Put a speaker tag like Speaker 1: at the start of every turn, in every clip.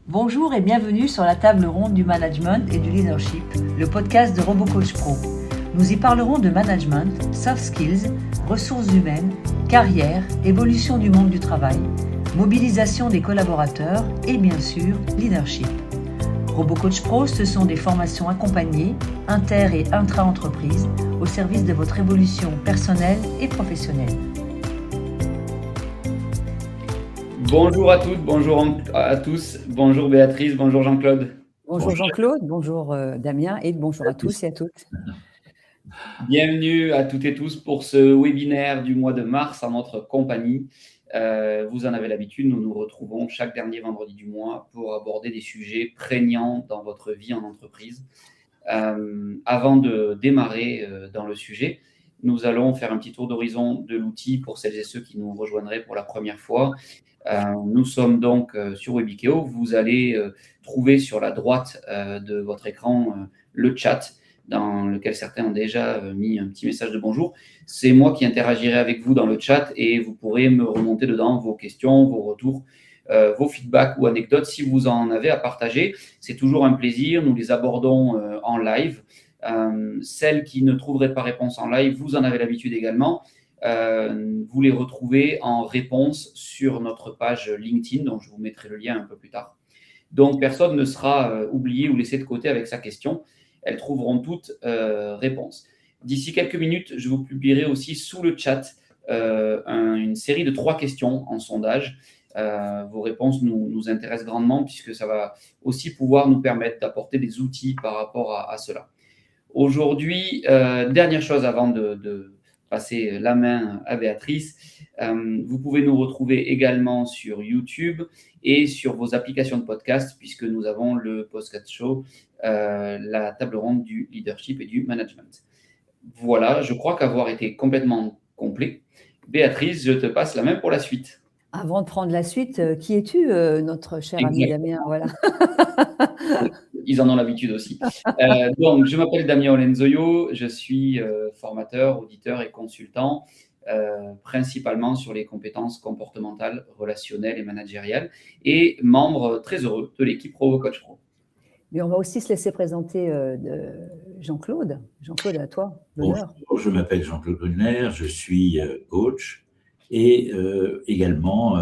Speaker 1: Bonjour et bienvenue sur la table ronde du management et du leadership, le podcast de RoboCoach Pro. Nous y parlerons de management, soft skills, ressources humaines, carrière, évolution du monde du travail, mobilisation des collaborateurs et bien sûr, leadership. RoboCoach Pro, ce sont des formations accompagnées, inter- et intra-entreprises, au service de votre évolution personnelle et professionnelle.
Speaker 2: Bonjour à toutes, bonjour à tous, bonjour Béatrice, bonjour Jean-Claude.
Speaker 1: Bonjour Jean-Claude, bonjour Damien et bonjour à tous et à toutes.
Speaker 2: Bienvenue à toutes et tous pour ce webinaire du mois de mars en notre compagnie. Vous en avez l'habitude, nous nous retrouvons chaque dernier vendredi du mois pour aborder des sujets prégnants dans votre vie en entreprise. Avant de démarrer dans le sujet, nous allons faire un petit tour d'horizon de l'outil pour celles et ceux qui nous rejoindraient pour la première fois. Nous sommes donc sur Webikeo. Vous allez trouver sur la droite de votre écran le chat dans lequel certains ont déjà mis un petit message de bonjour. C'est moi qui interagirai avec vous dans le chat et vous pourrez me remonter dedans vos questions, vos retours, vos feedbacks ou anecdotes si vous en avez à partager. C'est toujours un plaisir. Nous les abordons en live. Celles qui ne trouveraient pas réponse en live, vous en avez l'habitude également. Vous les retrouvez en réponse sur notre page LinkedIn, dont je vous mettrai le lien un peu plus tard. Donc, personne ne sera oublié ou laissé de côté avec sa question. Elles trouveront toutes réponse. D'ici quelques minutes, je vous publierai aussi sous le chat une série de 3 questions en sondage. Vos réponses nous intéressent grandement puisque ça va aussi pouvoir nous permettre d'apporter des outils par rapport à cela. Aujourd'hui, dernière chose avant de passer la main à Béatrice, vous pouvez nous retrouver également sur YouTube et sur vos applications de podcast puisque nous avons le Podcast Show, la table ronde du leadership et du management. Voilà, je crois qu'avoir été complètement complet. Béatrice, je te passe la main pour la suite.
Speaker 1: Avant de prendre la suite, qui es-tu, notre cher ami Damien? Voilà.
Speaker 2: Ils en ont l'habitude aussi. Donc, je m'appelle Damien Olenzoyo, je suis formateur, auditeur et consultant, principalement sur les compétences comportementales, relationnelles et managériales, et membre très heureux de l'équipe RoboCoach Pro.
Speaker 3: Mais on va aussi se laisser présenter Jean-Claude. Jean-Claude, à toi, l'honneur.
Speaker 4: Bonjour, je m'appelle Jean-Claude Brunner, je suis coach et également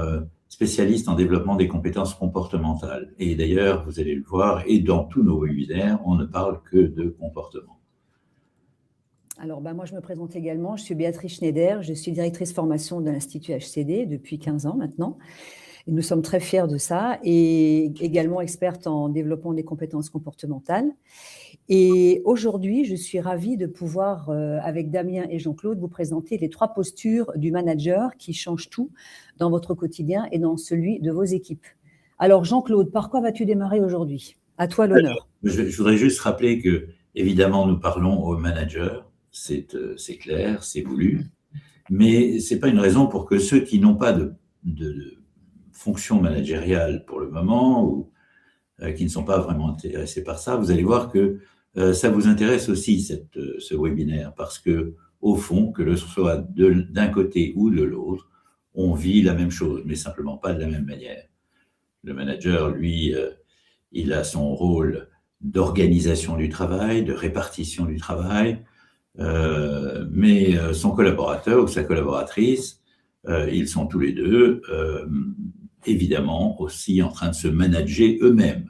Speaker 4: spécialiste en développement des compétences comportementales. Et d'ailleurs, vous allez le voir, et dans tous nos webinaires, on ne parle que de comportement.
Speaker 3: Alors, moi, je me présente également. Je suis Béatrice Schneider, je suis directrice formation de l'Institut HCD depuis 15 ans maintenant. Et nous sommes très fiers de ça et également experte en développement des compétences comportementales. Et aujourd'hui, je suis ravie de pouvoir, avec Damien et Jean-Claude, vous présenter les 3 postures du manager qui changent tout dans votre quotidien et dans celui de vos équipes. Alors, Jean-Claude, par quoi vas-tu démarrer aujourd'hui? À toi l'honneur.
Speaker 4: Je voudrais juste rappeler que, évidemment, nous parlons aux managers, c'est clair, c'est voulu, mais ce n'est pas une raison pour que ceux qui n'ont pas de fonction managériale pour le moment ou qui ne sont pas vraiment intéressés par ça, vous allez voir que ça vous intéresse aussi ce webinaire parce que au fond, que ce soit d'un côté ou de l'autre, on vit la même chose, mais simplement pas de la même manière. Le manager, lui, il a son rôle d'organisation du travail, de répartition du travail, mais son collaborateur ou sa collaboratrice, ils sont tous les deux évidemment aussi en train de se manager eux-mêmes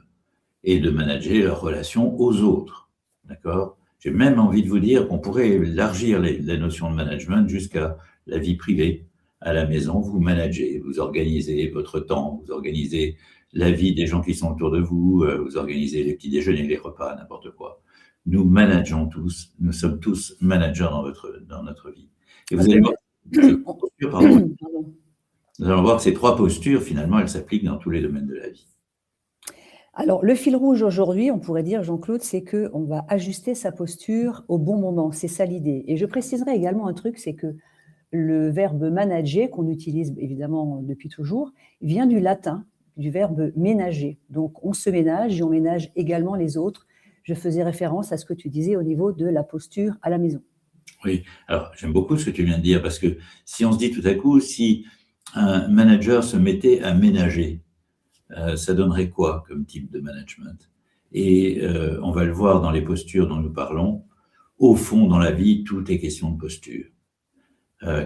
Speaker 4: et de manager leurs relations aux autres. D'accord ? J'ai même envie de vous dire qu'on pourrait élargir la notion de management jusqu'à la vie privée. À la maison, vous managez, vous organisez votre temps, vous organisez la vie des gens qui sont autour de vous, vous organisez les petits déjeuners, les repas, n'importe quoi. Nous manageons tous, nous sommes tous managers dans notre vie. Et vous allez voir que ces 3 postures, finalement, elles s'appliquent dans tous les domaines de la vie.
Speaker 3: Alors, le fil rouge aujourd'hui, on pourrait dire, Jean-Claude, c'est qu'on va ajuster sa posture au bon moment. C'est ça l'idée. Et je préciserai également un truc, c'est que le verbe manager, qu'on utilise évidemment depuis toujours, vient du latin, du verbe ménager. Donc, on se ménage et on ménage également les autres. Je faisais référence à ce que tu disais au niveau de la posture à la maison.
Speaker 4: Oui, alors j'aime beaucoup ce que tu viens de dire, parce que si on se dit tout à coup, si un manager se mettait à ménager, ça donnerait quoi comme type de management? Et on va le voir dans les postures dont nous parlons. Au fond, dans la vie, tout est question de posture.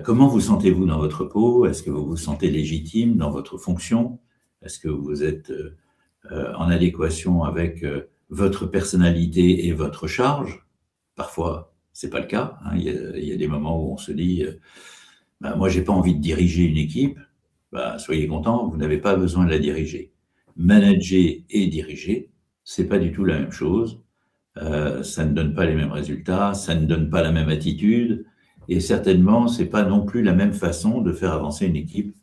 Speaker 4: Comment vous sentez-vous dans votre peau? Est-ce que vous vous sentez légitime dans votre fonction? Est-ce que vous êtes en adéquation avec votre personnalité et votre charge? Parfois, c'est pas le cas. Hein. Il y a des moments où on se dit moi, j'ai pas envie de diriger une équipe. Soyez content, vous n'avez pas besoin de la diriger. Manager et diriger, c'est pas du tout la même chose. Ça ne donne pas les mêmes résultats, ça ne donne pas la même attitude, et certainement, c'est pas non plus la même façon de faire avancer une équipe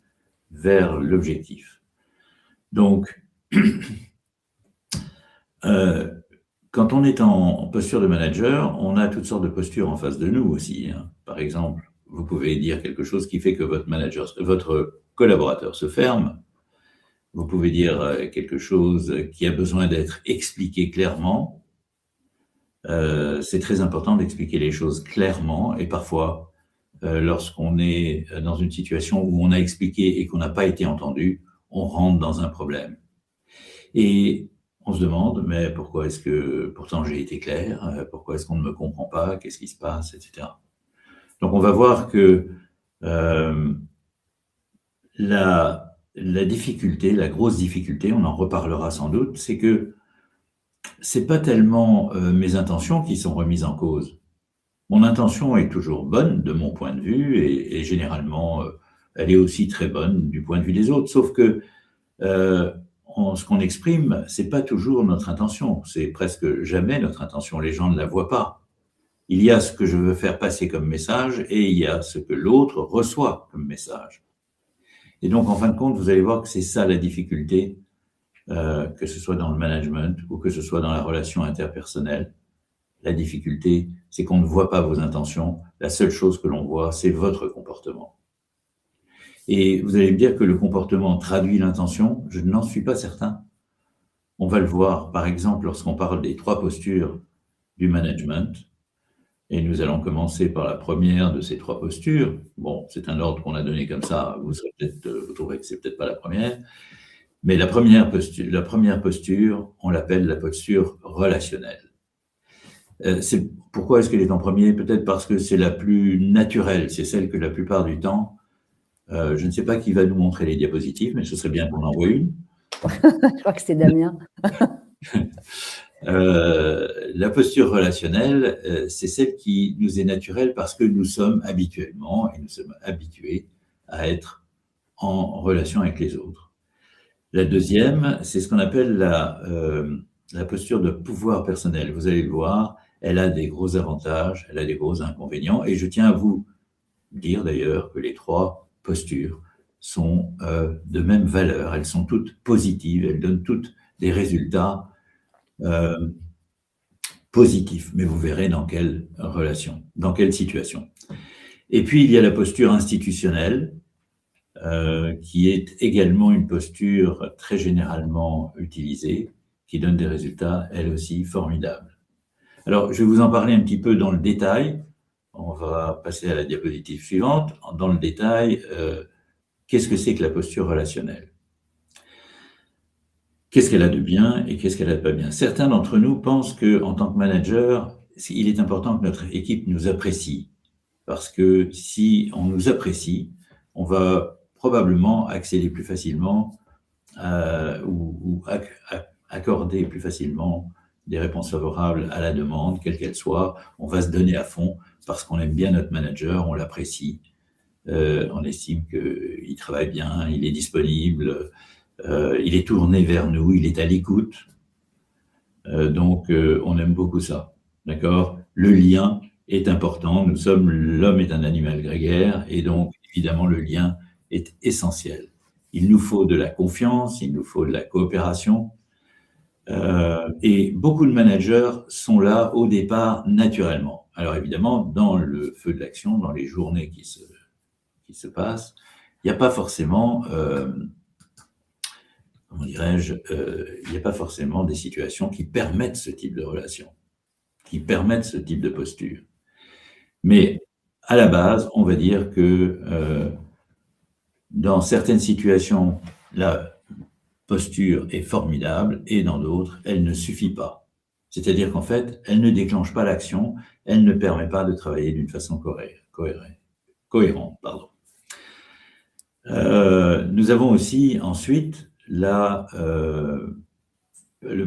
Speaker 4: vers l'objectif. Donc, quand on est en posture de manager, on a toutes sortes de postures en face de nous aussi. Hein. Par exemple, vous pouvez dire quelque chose qui fait que votre collaborateur se ferme. Vous pouvez dire quelque chose qui a besoin d'être expliqué clairement. C'est très important d'expliquer les choses clairement, et parfois, lorsqu'on est dans une situation où on a expliqué et qu'on n'a pas été entendu, on rentre dans un problème. Et on se demande, mais pourquoi est-ce que, pourtant j'ai été clair, pourquoi est-ce qu'on ne me comprend pas, qu'est-ce qui se passe, etc. Donc on va voir que la difficulté, la grosse difficulté, on en reparlera sans doute, c'est que c'est pas tellement mes intentions qui sont remises en cause. Mon intention est toujours bonne de mon point de vue, et généralement elle est aussi très bonne du point de vue des autres, sauf que ce qu'on exprime, c'est pas toujours notre intention, c'est presque jamais notre intention, les gens ne la voient pas. Il y a ce que je veux faire passer comme message et il y a ce que l'autre reçoit comme message. Et donc, en fin de compte, vous allez voir que c'est ça la difficulté, que ce soit dans le management ou que ce soit dans la relation interpersonnelle. La difficulté, c'est qu'on ne voit pas vos intentions. La seule chose que l'on voit, c'est votre comportement. Et vous allez me dire que le comportement traduit l'intention. Je n'en suis pas certain. On va le voir, par exemple, lorsqu'on parle des 3 postures du management. Et nous allons commencer par la première de ces 3 postures. Bon, c'est un ordre qu'on a donné comme ça. Vous trouverez que c'est peut-être pas la première. Mais la première posture, on l'appelle la posture relationnelle. Pourquoi est-ce qu'elle est en premier? Peut-être parce que c'est la plus naturelle. C'est celle que la plupart du temps, je ne sais pas qui va nous montrer les diapositives, mais ce serait bien qu'on en voie une.
Speaker 3: Je crois que c'est Damien.
Speaker 4: La posture relationnelle, c'est celle qui nous est naturelle parce que nous sommes habitués à être en relation avec les autres. La deuxième, c'est ce qu'on appelle la posture de pouvoir personnel. Vous allez le voir, elle a des gros avantages, elle a des gros inconvénients, et je tiens à vous dire d'ailleurs que les 3 postures sont de même valeur, elles sont toutes positives, elles donnent toutes des résultats positif, mais vous verrez dans quelle relation, dans quelle situation. Et puis, il y a la posture institutionnelle, qui est également une posture très généralement utilisée, qui donne des résultats, elle aussi, formidables. Alors, je vais vous en parler un petit peu dans le détail. On va passer à la diapositive suivante. Dans le détail, qu'est-ce que c'est que la posture relationnelle? Qu'est-ce qu'elle a de bien et qu'est-ce qu'elle a de pas bien? Certains d'entre nous pensent qu'en tant que manager, il est important que notre équipe nous apprécie. Parce que si on nous apprécie, on va probablement accéder plus facilement ou accorder plus facilement des réponses favorables à la demande, quelle qu'elle soit. On va se donner à fond parce qu'on aime bien notre manager, on l'apprécie. On estime qu'il travaille bien, il est disponible, il est tourné vers nous, il est à l'écoute. Donc, on aime beaucoup ça. D'accord? Le lien est important. L'homme est un animal grégaire et donc, évidemment, le lien est essentiel. Il nous faut de la confiance, il nous faut de la coopération. Et beaucoup de managers sont là au départ naturellement. Alors, évidemment, dans le feu de l'action, dans les journées qui se passent, il n'y a pas forcément... il n'y a pas forcément des situations qui permettent ce type de relation, qui permettent ce type de posture. Mais à la base, on va dire que dans certaines situations, là, posture est formidable et dans d'autres, elle ne suffit pas. C'est-à-dire qu'en fait, elle ne déclenche pas l'action, elle ne permet pas de travailler d'une façon cohérente. Nous avons aussi ensuite le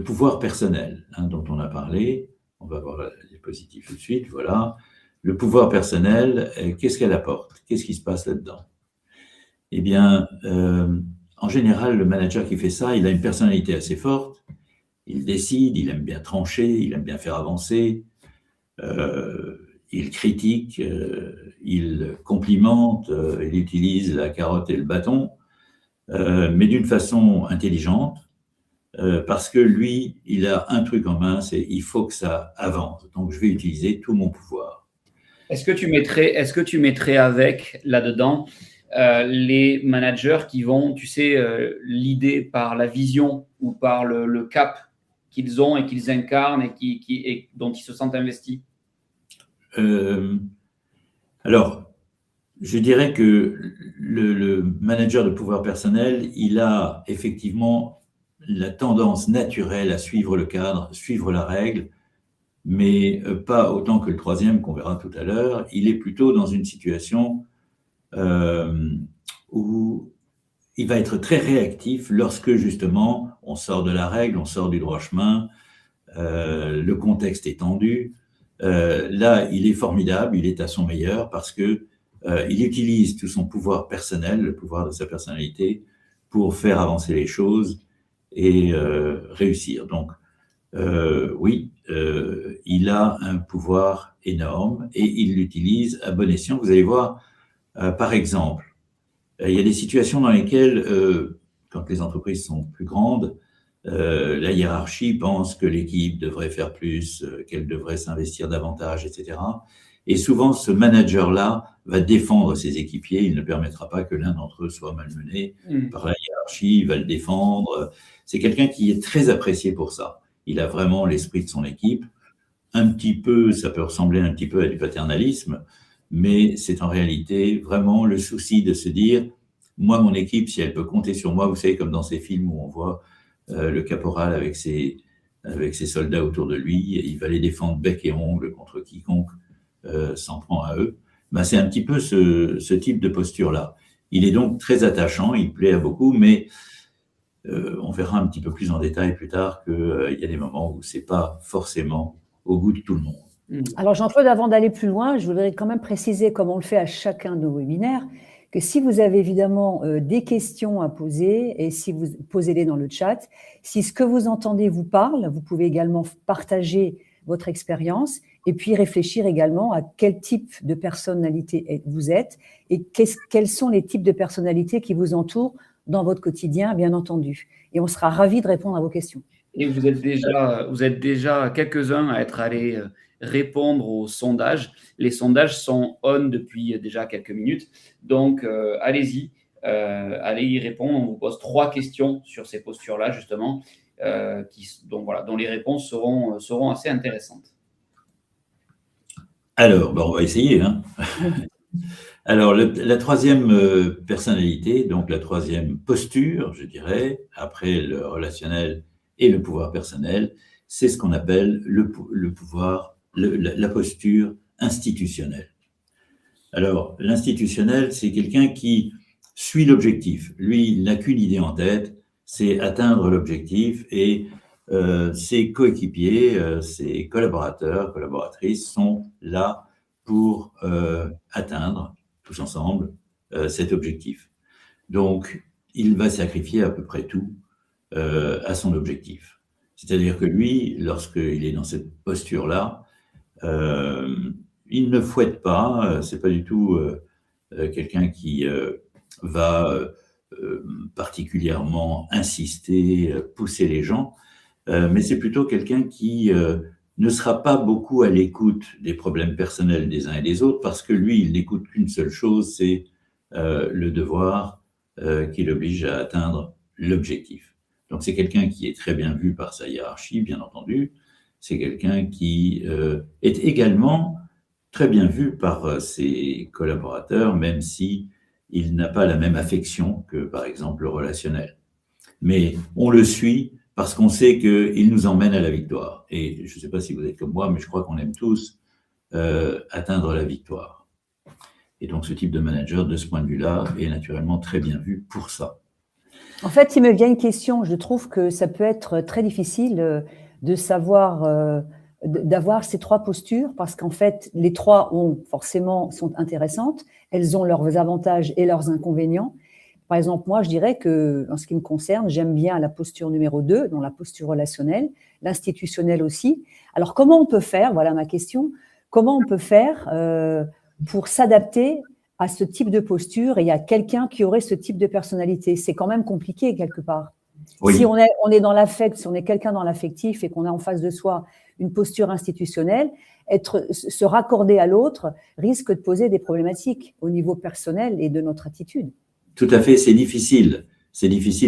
Speaker 4: pouvoir personnel dont on a parlé. On va voir la diapositive tout de suite, voilà. Le pouvoir personnel, qu'est-ce qu'elle apporte? Qu'est-ce qui se passe là-dedans? Eh bien, en général, le manager qui fait ça, il a une personnalité assez forte, il décide, il aime bien trancher, il aime bien faire avancer, il critique, il complimente, il utilise la carotte et le bâton, mais d'une façon intelligente, parce que lui, il a un truc en main, c'est il faut que ça avance, donc je vais utiliser tout mon pouvoir.
Speaker 2: Est-ce que tu mettrais avec là-dedans les managers qui vont, tu sais, l'idée par la vision ou par le cap qu'ils ont et qu'ils incarnent et dont ils se sentent investis?
Speaker 4: Alors, je dirais que le manager de pouvoir personnel, il a effectivement la tendance naturelle à suivre le cadre, suivre la règle, mais pas autant que le troisième qu'on verra tout à l'heure. Il est plutôt dans une situation où il va être très réactif lorsque justement on sort de la règle, on sort du droit chemin, le contexte est tendu. Là, il est formidable, il est à son meilleur parce que il utilise tout son pouvoir personnel, le pouvoir de sa personnalité, pour faire avancer les choses et réussir. Donc, oui, il a un pouvoir énorme et il l'utilise à bon escient. Vous allez voir, par exemple, il y a des situations dans lesquelles, quand les entreprises sont plus grandes, la hiérarchie pense que l'équipe devrait faire plus, qu'elle devrait s'investir davantage, etc. Et souvent, ce manager-là va défendre ses équipiers. Il ne permettra pas que l'un d'entre eux soit malmené par la hiérarchie. Il va le défendre. C'est quelqu'un qui est très apprécié pour ça. Il a vraiment l'esprit de son équipe. Un petit peu, ça peut ressembler un petit peu à du paternalisme, mais c'est en réalité vraiment le souci de se dire, moi, mon équipe, si elle peut compter sur moi, vous savez, comme dans ces films où on voit le caporal avec ses soldats autour de lui, et il va les défendre bec et ongle contre quiconque s'en prend à eux. Ben, c'est un petit peu ce type de posture-là. Il est donc très attachant, il plaît à beaucoup, mais on verra un petit peu plus en détail plus tard qu'il y a des moments où c'est pas forcément au goût de tout le monde.
Speaker 3: Alors Jean-Claude, avant d'aller plus loin, je voudrais quand même préciser, comme on le fait à chacun de nos webinaires, que si vous avez évidemment des questions à poser, et si vous posez-les dans le chat, si ce que vous entendez vous parle, vous pouvez également partager votre expérience et puis réfléchir également à quel type de personnalité vous êtes et quels sont les types de personnalités qui vous entourent dans votre quotidien, bien entendu. Et on sera ravis de répondre à vos questions.
Speaker 2: Et vous êtes déjà quelques-uns à être allés répondre aux sondages. Les sondages sont on depuis déjà quelques minutes. Donc, allez-y, allez y répondre. On vous pose 3 questions sur ces postures-là, justement, dont les réponses seront assez intéressantes.
Speaker 4: Alors, on va essayer. Alors, la troisième personnalité, donc la troisième posture, je dirais, après le relationnel et le pouvoir personnel, c'est ce qu'on appelle le pouvoir, la posture institutionnelle. Alors, l'institutionnel, c'est quelqu'un qui suit l'objectif. Lui, il n'a qu'une idée en tête, c'est atteindre l'objectif et ses coéquipiers, ses collaborateurs, collaboratrices sont là pour atteindre tous ensemble cet objectif. Donc, il va sacrifier à peu près tout à son objectif. C'est-à-dire que lui, lorsqu'il est dans cette posture-là, il ne fouette pas, c'est pas du tout quelqu'un qui va particulièrement insister, pousser les gens, mais c'est plutôt quelqu'un qui ne sera pas beaucoup à l'écoute des problèmes personnels des uns et des autres, parce que lui, il n'écoute qu'une seule chose, c'est le devoir qui l'oblige à atteindre l'objectif. Donc c'est quelqu'un qui est très bien vu par sa hiérarchie, bien entendu. C'est quelqu'un qui est également très bien vu par ses collaborateurs, même si il n'a pas la même affection que, par exemple, le relationnel. mais on le suit parce qu'on sait qu'il nous emmène à la victoire. Et je ne sais pas si vous êtes comme moi, mais je crois qu'on aime tous atteindre la victoire. Et donc, ce type de manager, de ce point de vue-là, est naturellement très bien vu pour ça.
Speaker 3: En fait, il me vient une question. Je trouve que ça peut être très difficile de savoir, d'avoir ces trois postures, parce qu'en fait, les trois sont intéressantes. Elles ont leurs avantages et leurs inconvénients. Par exemple, moi, je dirais que, en ce qui me concerne, j'aime bien la posture numéro 2, donc la posture relationnelle, l'institutionnelle aussi. Alors, comment on peut faire, voilà ma question, comment on peut faire pour s'adapter à ce type de posture et à quelqu'un qui aurait ce type de personnalité? C'est quand même compliqué quelque part. Oui. Si on est dans l'affect, si on est quelqu'un dans l'affectif et qu'on a en face de soi une posture institutionnelle, se raccorder à l'autre risque de poser des problématiques au niveau personnel et de notre attitude.
Speaker 4: Tout à fait, c'est difficile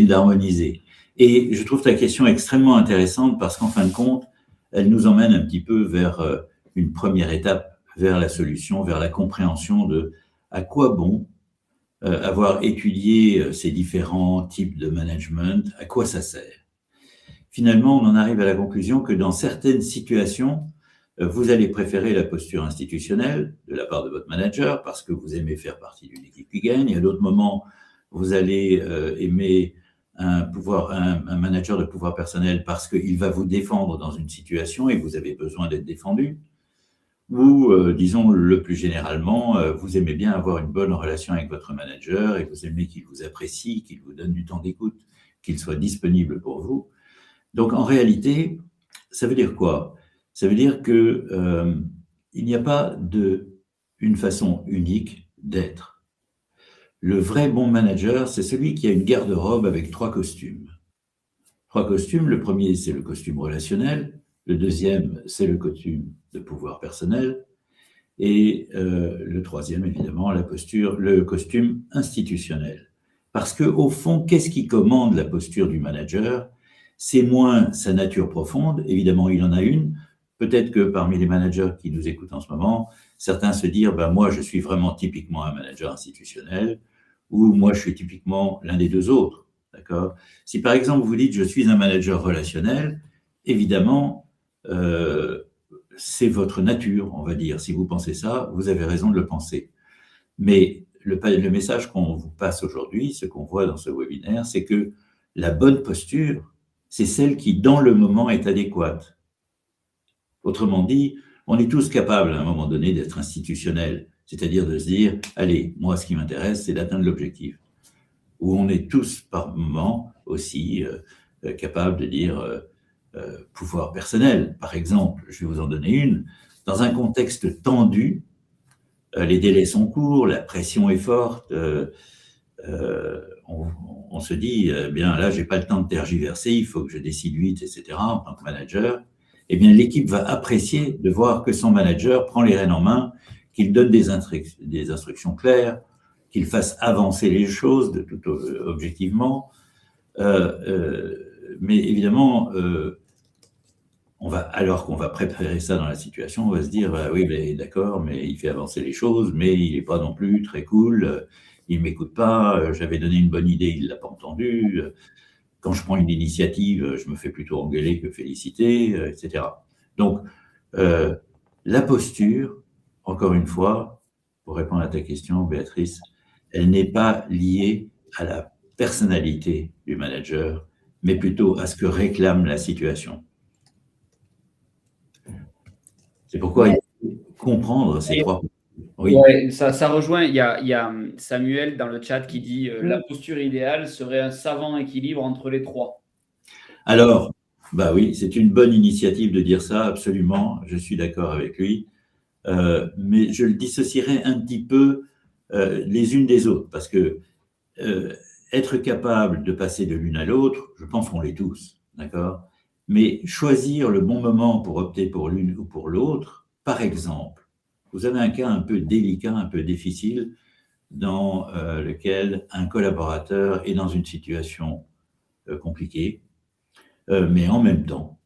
Speaker 4: d'harmoniser. Et je trouve ta question extrêmement intéressante parce qu'en fin de compte, elle nous emmène un petit peu vers une première étape, vers la solution, vers la compréhension de à quoi bon avoir étudié ces différents types de management, à quoi ça sert. Finalement, on en arrive à la conclusion que dans certaines situations, vous allez préférer la posture institutionnelle de la part de votre manager parce que vous aimez faire partie d'une équipe qui gagne. Et à d'autres moments, vous allez aimer un manager de pouvoir personnel parce qu'il va vous défendre dans une situation et vous avez besoin d'être défendu. Ou, disons, le plus généralement, vous aimez bien avoir une bonne relation avec votre manager et vous aimez qu'il vous apprécie, qu'il vous donne du temps d'écoute, qu'il soit disponible pour vous. Donc, en réalité, ça veut dire quoi? Ça veut dire que il n'y a pas une façon unique d'être. Le vrai bon manager, c'est celui qui a une garde-robe avec 3 costumes. 3 costumes, le premier, c'est le costume relationnel, le deuxième, c'est le costume de pouvoir personnel, et le troisième, évidemment, le costume institutionnel. Parce qu'au fond, qu'est-ce qui commande la posture du manager? C'est moins sa nature profonde, évidemment, il en a une. Peut-être que parmi les managers qui nous écoutent en ce moment, certains se disent « moi, je suis vraiment typiquement un manager institutionnel » ou « moi, je suis typiquement l'un des deux autres ». D'accord ? Si par exemple, vous dites « je suis un manager relationnel », évidemment, c'est votre nature, on va dire. Si vous pensez ça, vous avez raison de le penser. Mais le message qu'on vous passe aujourd'hui, ce qu'on voit dans ce webinaire, c'est que la bonne posture, c'est celle qui, dans le moment, est adéquate. Autrement dit, on est tous capables, à un moment donné, d'être institutionnels, c'est-à-dire de se dire « allez, moi, ce qui m'intéresse, c'est d'atteindre l'objectif ». Ou on est tous, par moment, aussi capables de dire pouvoir personnel. Par exemple, je vais vous en donner une. Dans un contexte tendu, les délais sont courts, la pression est forte, on se dit, bien là, j'ai pas le temps de tergiverser, il faut que je décide vite, etc. En tant que manager, eh bien, l'équipe va apprécier de voir que son manager prend les rênes en main, qu'il donne des instructions claires, qu'il fasse avancer les choses objectivement. Mais évidemment, alors qu'on va préparer ça dans la situation, on va se dire, oui, d'accord, mais il fait avancer les choses, mais il n'est pas non plus très cool, il ne m'écoute pas, j'avais donné une bonne idée, il ne l'a pas entendue. Quand je prends une initiative, je me fais plutôt engueuler que féliciter, etc. Donc, la posture, encore une fois, pour répondre à ta question, Béatrice, elle n'est pas liée à la personnalité du manager, mais plutôt à ce que réclame la situation. C'est pourquoi il faut comprendre ces 3 points.
Speaker 2: Oui. Ouais, ça rejoint, il y a Samuel dans le chat qui dit la posture idéale serait un savant équilibre entre les 3.
Speaker 4: Alors, bah oui, c'est une bonne initiative de dire ça, absolument, je suis d'accord avec lui, mais je le dissocierais un petit peu les unes des autres, parce que être capable de passer de l'une à l'autre, je pense qu'on l'est tous, d'accord ? Mais choisir le bon moment pour opter pour l'une ou pour l'autre, par exemple, vous avez un cas un peu délicat, un peu difficile, dans lequel un collaborateur est dans une situation compliquée, mais en même temps,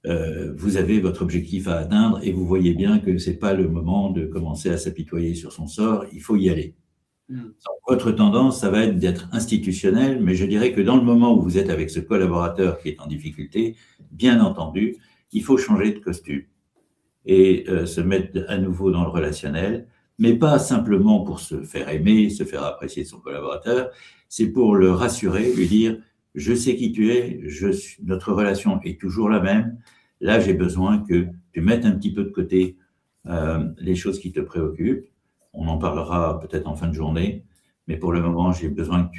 Speaker 4: vous avez votre objectif à atteindre et vous voyez bien que ce n'est pas le moment de commencer à s'apitoyer sur son sort, il faut y aller. Votre tendance, ça va être d'être institutionnel, mais je dirais que dans le moment où vous êtes avec ce collaborateur qui est en difficulté, bien entendu, il faut changer de costume et se mettre à nouveau dans le relationnel, mais pas simplement pour se faire aimer, se faire apprécier de son collaborateur, c'est pour le rassurer, lui dire « je sais qui tu es, notre relation est toujours la même, là j'ai besoin que tu mettes un petit peu de côté les choses qui te préoccupent, on en parlera peut-être en fin de journée, mais pour le moment j'ai besoin que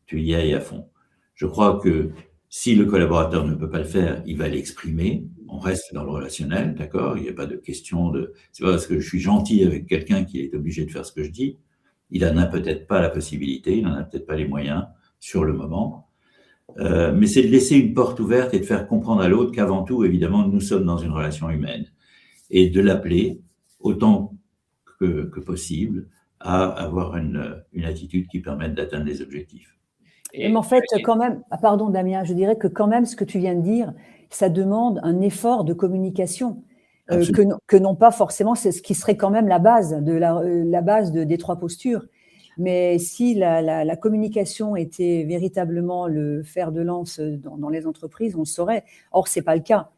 Speaker 4: tu y ailles à fond. » Je crois que si le collaborateur ne peut pas le faire, il va l'exprimer. On reste dans le relationnel, d'accord? Il n'y a pas de question de... C'est pas parce que je suis gentil avec quelqu'un qu'il est obligé de faire ce que je dis. Il n'en a peut-être pas la possibilité, il n'en a peut-être pas les moyens sur le moment. Mais c'est de laisser une porte ouverte et de faire comprendre à l'autre qu'avant tout, évidemment, nous sommes dans une relation humaine. Et de l'appeler autant que possible à avoir une attitude qui permette d'atteindre les objectifs.
Speaker 3: Mais en fait, quand même, pardon Damien, je dirais que quand même ce que tu viens de dire, ça demande un effort de communication que non pas forcément, c'est ce qui serait quand même la base des 3 postures. Mais si la communication était véritablement le fer de lance dans les entreprises, on le saurait. Or, c'est pas le cas.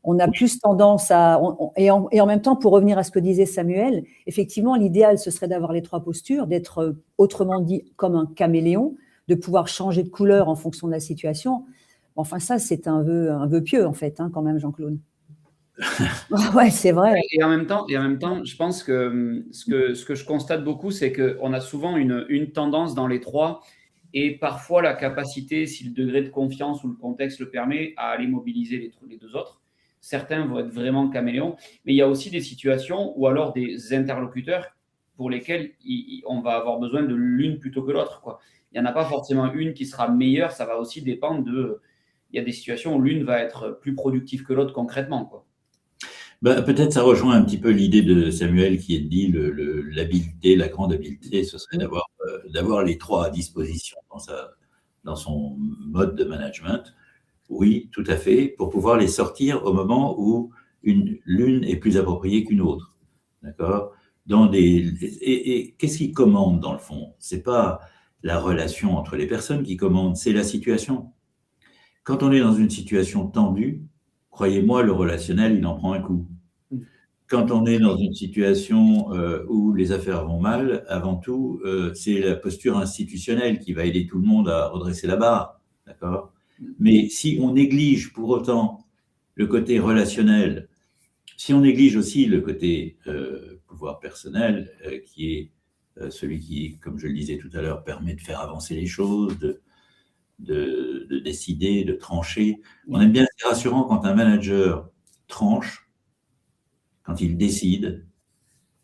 Speaker 3: On a plus tendance à… Et en même temps, pour revenir à ce que disait Samuel, effectivement, l'idéal, ce serait d'avoir les 3 postures, d'être autrement dit comme un caméléon, de pouvoir changer de couleur en fonction de la situation. Enfin, ça, c'est un vœu pieux, en fait, hein, quand même, Jean-Claude. Ouais, c'est vrai.
Speaker 2: Et en même temps, je pense que ce que je constate beaucoup, c'est qu'on a souvent une tendance dans les 3 et parfois la capacité, si le degré de confiance ou le contexte le permet, à aller mobiliser les 2 autres. Certains vont être vraiment caméléons, mais il y a aussi des situations ou alors des interlocuteurs pour lesquels on va avoir besoin de l'une plutôt que l'autre, quoi. Il n'y en a pas forcément une qui sera meilleure, ça va aussi dépendre de… Il y a des situations où l'une va être plus productive que l'autre concrètement, quoi.
Speaker 4: Peut-être ça rejoint un petit peu l'idée de Samuel qui est dit l'habileté, la grande habileté, ce serait d'avoir les 3 à disposition dans son mode de management. Oui, tout à fait, pour pouvoir les sortir au moment où l'une est plus appropriée qu'une autre. D'accord? Et qu'est-ce qui commande dans le fond? C'est pas la relation entre les personnes qui commande, c'est la situation. Quand on est dans une situation tendue, croyez-moi, le relationnel, il en prend un coup. Quand on est dans une situation où les affaires vont mal, avant tout, c'est la posture institutionnelle qui va aider tout le monde à redresser la barre. D'accord? Mais si on néglige pour autant le côté relationnel, si on néglige aussi le côté pouvoir personnel, qui est celui qui, comme je le disais tout à l'heure, permet de faire avancer les choses, de décider, de trancher. On aime bien, c'est rassurant quand un manager tranche, quand il décide,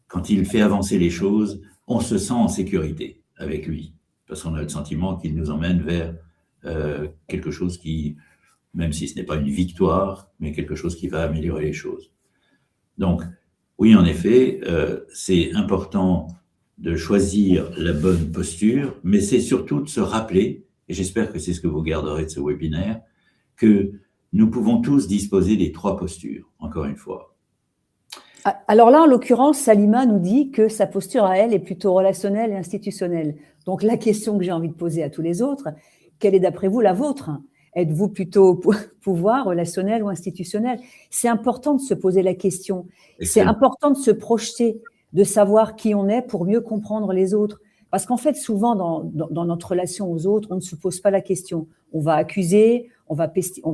Speaker 4: quand il fait avancer les choses, on se sent en sécurité avec lui, parce qu'on a le sentiment qu'il nous emmène vers quelque chose qui, même si ce n'est pas une victoire, mais quelque chose qui va améliorer les choses. Donc, oui, en effet, c'est important de choisir la bonne posture, mais c'est surtout de se rappeler, et j'espère que c'est ce que vous garderez de ce webinaire, que nous pouvons tous disposer des 3 postures, encore une fois.
Speaker 3: Alors là, en l'occurrence, Salima nous dit que sa posture à elle est plutôt relationnelle et institutionnelle. Donc la question que j'ai envie de poser à tous les autres, quelle est d'après vous la vôtre? Êtes-vous plutôt pouvoir, relationnel ou institutionnel? C'est important de se poser la question. C'est important de se projeter, de savoir qui on est pour mieux comprendre les autres. Parce qu'en fait, souvent, dans notre relation aux autres, on ne se pose pas la question. On va accuser, on va pester, on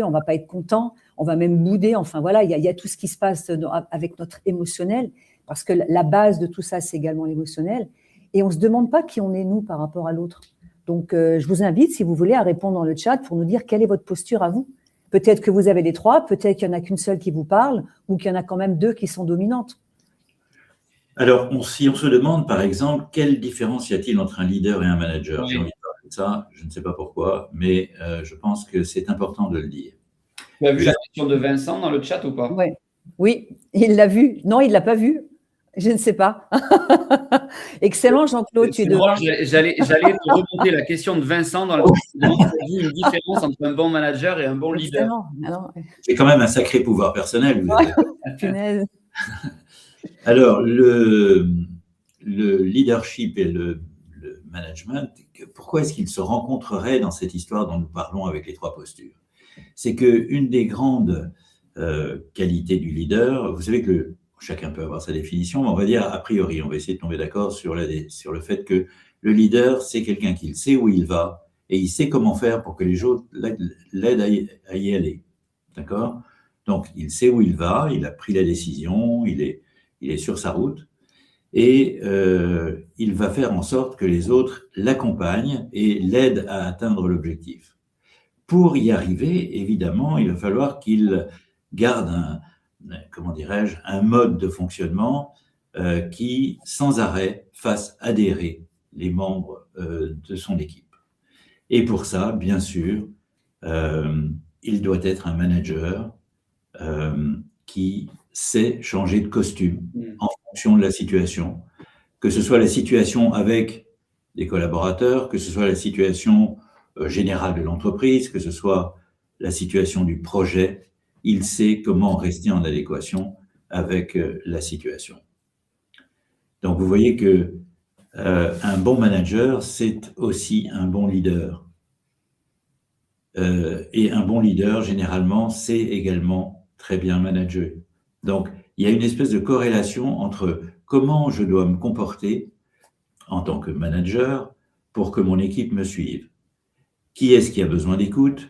Speaker 3: va pas être content, on va même bouder. Enfin, voilà, il y a tout ce qui se passe avec notre émotionnel, parce que la base de tout ça, c'est également l'émotionnel. Et on ne se demande pas qui on est, nous, par rapport à l'autre. Donc, je vous invite, si vous voulez, à répondre dans le chat pour nous dire quelle est votre posture à vous. Peut-être que vous avez les 3, peut-être qu'il n'y en a qu'une seule qui vous parle, ou qu'il y en a quand même 2 qui sont dominantes.
Speaker 4: Alors, si on se demande, par exemple, quelle différence y a-t-il entre un leader et un manager? J'ai envie de parler de ça, je ne sais pas pourquoi, mais je pense que c'est important de le dire.
Speaker 2: Tu as vu la question de Vincent dans le chat ou pas?
Speaker 3: Oui, il l'a vu. Non, il ne l'a pas vu. Je ne sais pas. Excellent, Jean-Claude.
Speaker 2: J'allais te remonter la question de Vincent dans le une différence entre un bon manager et un bon leader.
Speaker 4: C'est quand même un sacré pouvoir personnel.
Speaker 3: Punaise.
Speaker 4: Alors, le leadership et le management, pourquoi est-ce qu'ils se rencontreraient dans cette histoire dont nous parlons avec les 3 postures? C'est qu'une des grandes qualités du leader, vous savez que chacun peut avoir sa définition, mais on va dire a priori, on va essayer de tomber d'accord sur le fait que le leader, c'est quelqu'un qui sait où il va et il sait comment faire pour que les autres l'aident à y aller. D'accord? Donc, il sait où il va, il a pris la décision, il est sur sa route et il va faire en sorte que les autres l'accompagnent et l'aident à atteindre l'objectif. Pour y arriver, évidemment, il va falloir qu'il garde un mode de fonctionnement qui, sans arrêt, fasse adhérer les membres de son équipe. Et pour ça, bien sûr, il doit être un manager qui sait changer de costume en fonction de la situation, que ce soit la situation avec des collaborateurs, que ce soit la situation générale de l'entreprise, que ce soit la situation du projet, il sait comment rester en adéquation avec la situation. Donc vous voyez que un bon manager, c'est aussi un bon leader. Et un bon leader, généralement, sait également très bien manager. Donc, il y a une espèce de corrélation entre comment je dois me comporter en tant que manager pour que mon équipe me suive. Qui est-ce qui a besoin d'écoute?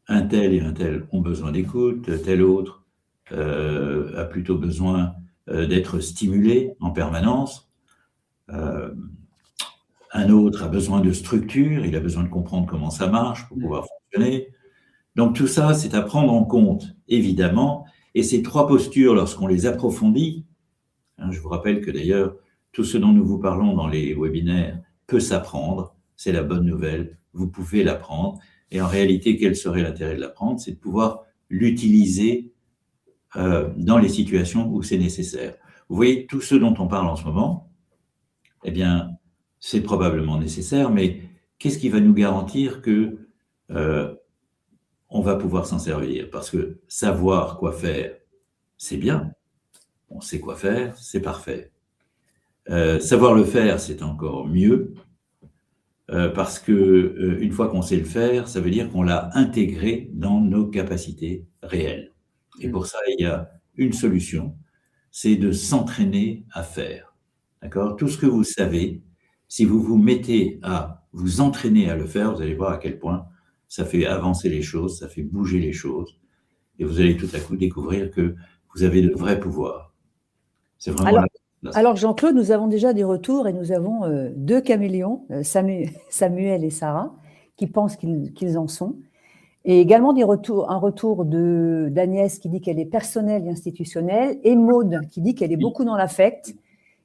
Speaker 4: Un tel et un tel ont besoin d'écoute, tel autre a plutôt besoin d'être stimulé en permanence. Un autre a besoin de structure, il a besoin de comprendre comment ça marche pour pouvoir fonctionner. Donc tout ça, c'est à prendre en compte, évidemment. Et ces 3 postures, lorsqu'on les approfondit, je vous rappelle que d'ailleurs, tout ce dont nous vous parlons dans les webinaires peut s'apprendre, c'est la bonne nouvelle, vous pouvez l'apprendre. Et en réalité, quel serait l'intérêt de l'apprendre? C'est de pouvoir l'utiliser dans les situations où c'est nécessaire. Vous voyez, tout ce dont on parle en ce moment, eh bien, c'est probablement nécessaire, mais qu'est-ce qui va nous garantir que on va pouvoir s'en servir? Parce que savoir quoi faire, c'est bien. On sait quoi faire, c'est parfait. Savoir le faire, c'est encore mieux, parce que une fois qu'on sait le faire, ça veut dire qu'on l'a intégré dans nos capacités réelles. Et pour ça, il y a une solution, c'est de s'entraîner à faire. D'accord? Tout ce que vous savez, si vous vous mettez à vous entraîner à le faire, vous allez voir à quel point ça fait avancer les choses, ça fait bouger les choses, et vous allez tout à coup découvrir que vous avez de vrais pouvoirs. C'est vraiment
Speaker 3: Alors Jean-Claude, nous avons déjà des retours et nous avons 2 caméléons, Samuel et Sarah, qui pensent qu'ils en sont. Et également un retour d'Agnès qui dit qu'elle est personnelle et institutionnelle, et Maude qui dit qu'elle est beaucoup dans l'affect,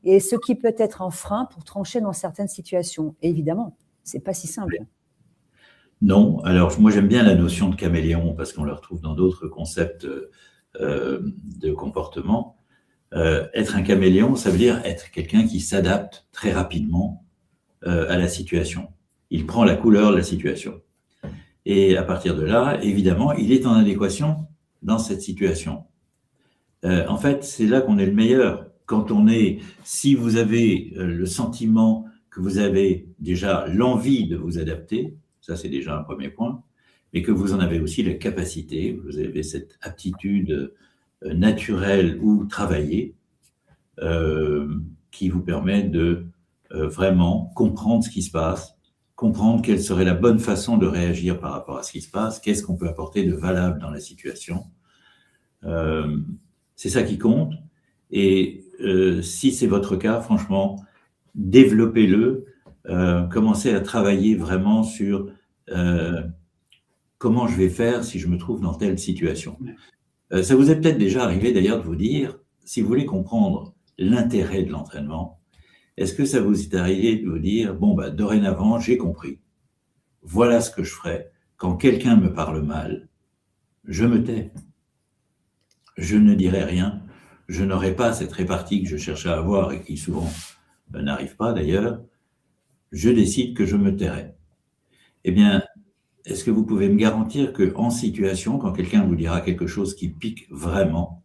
Speaker 3: et ce qui peut être un frein pour trancher dans certaines situations. Et évidemment, ce n'est pas si simple.
Speaker 4: Non, alors moi j'aime bien la notion de caméléon parce qu'on la retrouve dans d'autres concepts de comportement. Être un caméléon, ça veut dire être quelqu'un qui s'adapte très rapidement à la situation. Il prend la couleur de la situation. Et à partir de là, évidemment, il est en adéquation dans cette situation. En fait, c'est là qu'on est le meilleur. Si vous avez le sentiment que vous avez déjà l'envie de vous adapter, ça c'est déjà un premier point, mais que vous en avez aussi la capacité, vous avez cette aptitude naturelle ou travaillée qui vous permet de vraiment comprendre ce qui se passe, comprendre quelle serait la bonne façon de réagir par rapport à ce qui se passe, qu'est-ce qu'on peut apporter de valable dans la situation. C'est ça qui compte. Et si c'est votre cas, franchement, développez-le, commencez à travailler vraiment sur comment je vais faire si je me trouve dans telle situation. Ça vous est peut-être déjà arrivé d'ailleurs de vous dire, si vous voulez comprendre l'intérêt de l'entraînement, est-ce que ça vous est arrivé de vous dire, bon, dorénavant, j'ai compris, voilà ce que je ferai quand quelqu'un me parle mal, je me tais, je ne dirai rien, je n'aurai pas cette répartie que je cherche à avoir et qui souvent n'arrive pas d'ailleurs, je décide que je me tairai. Eh bien, est-ce que vous pouvez me garantir qu'en situation, quand quelqu'un vous dira quelque chose qui pique vraiment,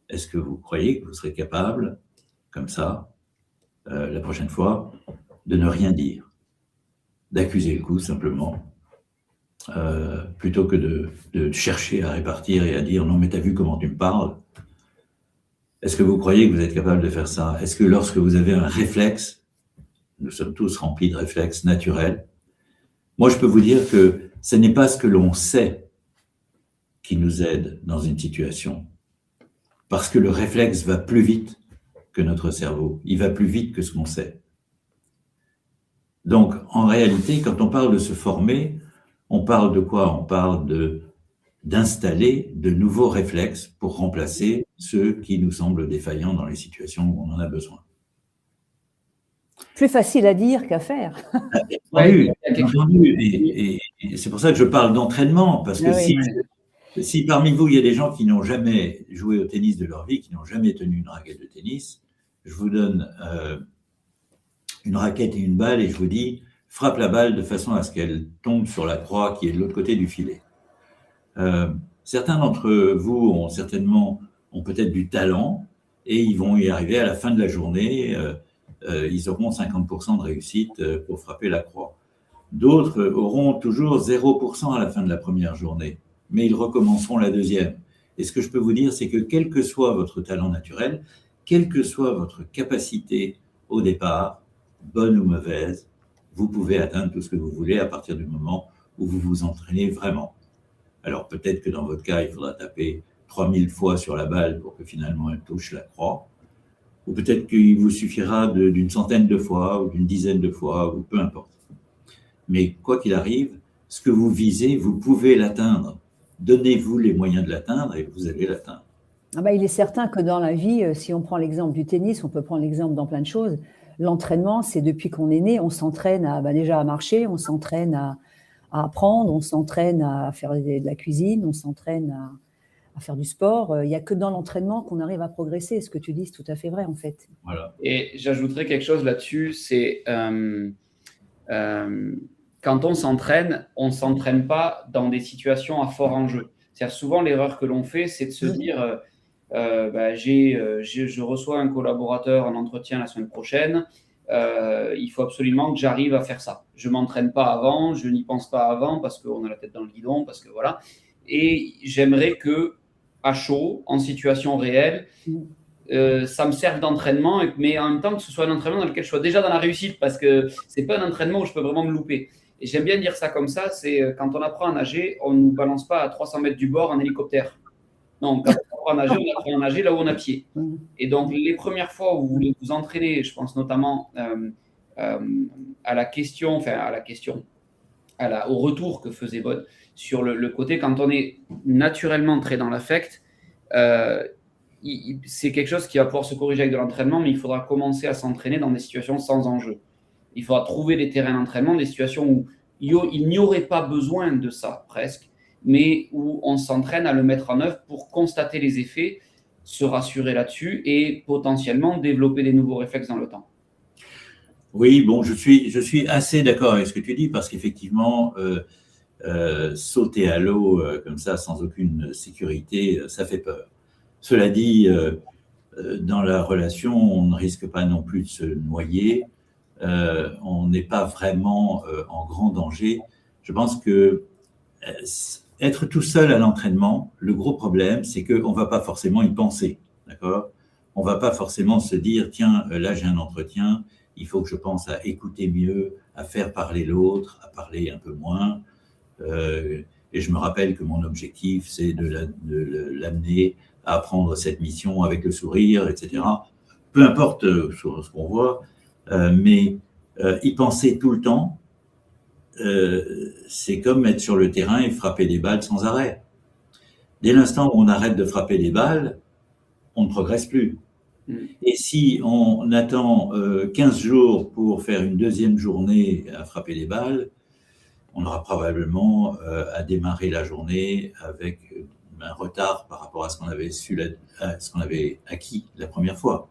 Speaker 4: est-ce que vous croyez que vous serez capable, comme ça, la prochaine fois, de ne rien dire, d'accuser le coup simplement, plutôt que de chercher à répartir et à dire « non mais t'as vu comment tu me parles ?» Est-ce que vous croyez que vous êtes capable de faire ça? Est-ce que lorsque vous avez un réflexe, nous sommes tous remplis de réflexes naturels, moi je peux vous dire que ce n'est pas ce que l'on sait qui nous aide dans une situation, parce que le réflexe va plus vite que notre cerveau, il va plus vite que ce qu'on sait. Donc en réalité, quand on parle de se former, on parle de quoi? On parle d'installer de nouveaux réflexes pour remplacer ceux qui nous semblent défaillants dans les situations où on en a besoin.
Speaker 3: Plus facile à dire qu'à faire.
Speaker 4: Oui, entendu. Et c'est pour ça que je parle d'entraînement, parce que si parmi vous, il y a des gens qui n'ont jamais joué au tennis de leur vie, qui n'ont jamais tenu une raquette de tennis, je vous donne une raquette et une balle et je vous dis, frappe la balle de façon à ce qu'elle tombe sur la croix qui est de l'autre côté du filet. Certains d'entre vous ont peut-être du talent et ils vont y arriver à la fin de la journée, ils auront 50% de réussite pour frapper la croix. D'autres auront toujours 0% à la fin de la première journée, mais ils recommenceront la deuxième. Et ce que je peux vous dire, c'est que quel que soit votre talent naturel, quelle que soit votre capacité au départ, bonne ou mauvaise, vous pouvez atteindre tout ce que vous voulez à partir du moment où vous vous entraînez vraiment. Alors peut-être que dans votre cas, il faudra taper 3000 fois sur la balle pour que finalement elle touche la croix. Ou peut-être qu'il vous suffira d'une centaine de fois ou d'une dizaine de fois, ou peu importe. Mais quoi qu'il arrive, ce que vous visez, vous pouvez l'atteindre. Donnez-vous les moyens de l'atteindre et vous allez l'atteindre.
Speaker 3: Il est certain que dans la vie, si on prend l'exemple du tennis, on peut prendre l'exemple dans plein de choses. L'entraînement, c'est depuis qu'on est né, on s'entraîne déjà à marcher, on s'entraîne à apprendre, on s'entraîne à faire de la cuisine, on s'entraîne à faire du sport. Il n'y a que dans l'entraînement qu'on arrive à progresser. Ce que tu dis, c'est tout à fait vrai, en fait.
Speaker 2: Voilà. Et j'ajouterais quelque chose là-dessus, c'est quand on s'entraîne pas dans des situations à fort enjeu. C'est-à-dire souvent, l'erreur que l'on fait, c'est de se dire je reçois un collaborateur en entretien la semaine prochaine, il faut absolument que j'arrive à faire ça. Je ne m'entraîne pas avant, je n'y pense pas avant parce qu'on a la tête dans le guidon, parce que voilà. Et j'aimerais que, à chaud, en situation réelle, ça me serve d'entraînement, mais en même temps que ce soit un entraînement dans lequel je sois déjà dans la réussite, parce que ce n'est pas un entraînement où je peux vraiment me louper. Et j'aime bien dire ça comme ça, c'est quand on apprend à nager, on ne nous balance pas à 300 mètres du bord en hélicoptère. Non, quand on apprend à nager, on apprend à nager là où on a pied. Et donc, les premières fois où vous voulez vous entraîner, je pense notamment au retour que faisait Bod sur le côté, quand on est naturellement très dans l'affect, c'est quelque chose qui va pouvoir se corriger avec de l'entraînement, mais il faudra commencer à s'entraîner dans des situations sans enjeu. Il faudra trouver des terrains d'entraînement, des situations où il n'y aurait pas besoin de ça, presque, mais où on s'entraîne à le mettre en œuvre pour constater les effets, se rassurer là-dessus et potentiellement développer des nouveaux réflexes dans le temps.
Speaker 4: Oui, bon, je suis assez d'accord avec ce que tu dis, parce qu'effectivement, sauter à l'eau comme ça, sans aucune sécurité, ça fait peur. Cela dit, dans la relation, on ne risque pas non plus de se noyer, on n'est pas vraiment en grand danger. Je pense que être tout seul à l'entraînement, le gros problème, c'est qu'on ne va pas forcément y penser, d'accord ? On ne va pas forcément se dire, tiens, là j'ai un entretien, il faut que je pense à écouter mieux, à faire parler l'autre, à parler un peu moins. Et je me rappelle que mon objectif, c'est de l'amener à apprendre cette mission avec le sourire, etc. Peu importe ce qu'on voit, mais y penser tout le temps, c'est comme être sur le terrain et frapper des balles sans arrêt. Dès l'instant où on arrête de frapper des balles, on ne progresse plus. Et si on attend 15 jours pour faire une deuxième journée à frapper des balles, on aura probablement à démarrer la journée avec un retard par rapport à ce qu'on avait acquis la première fois.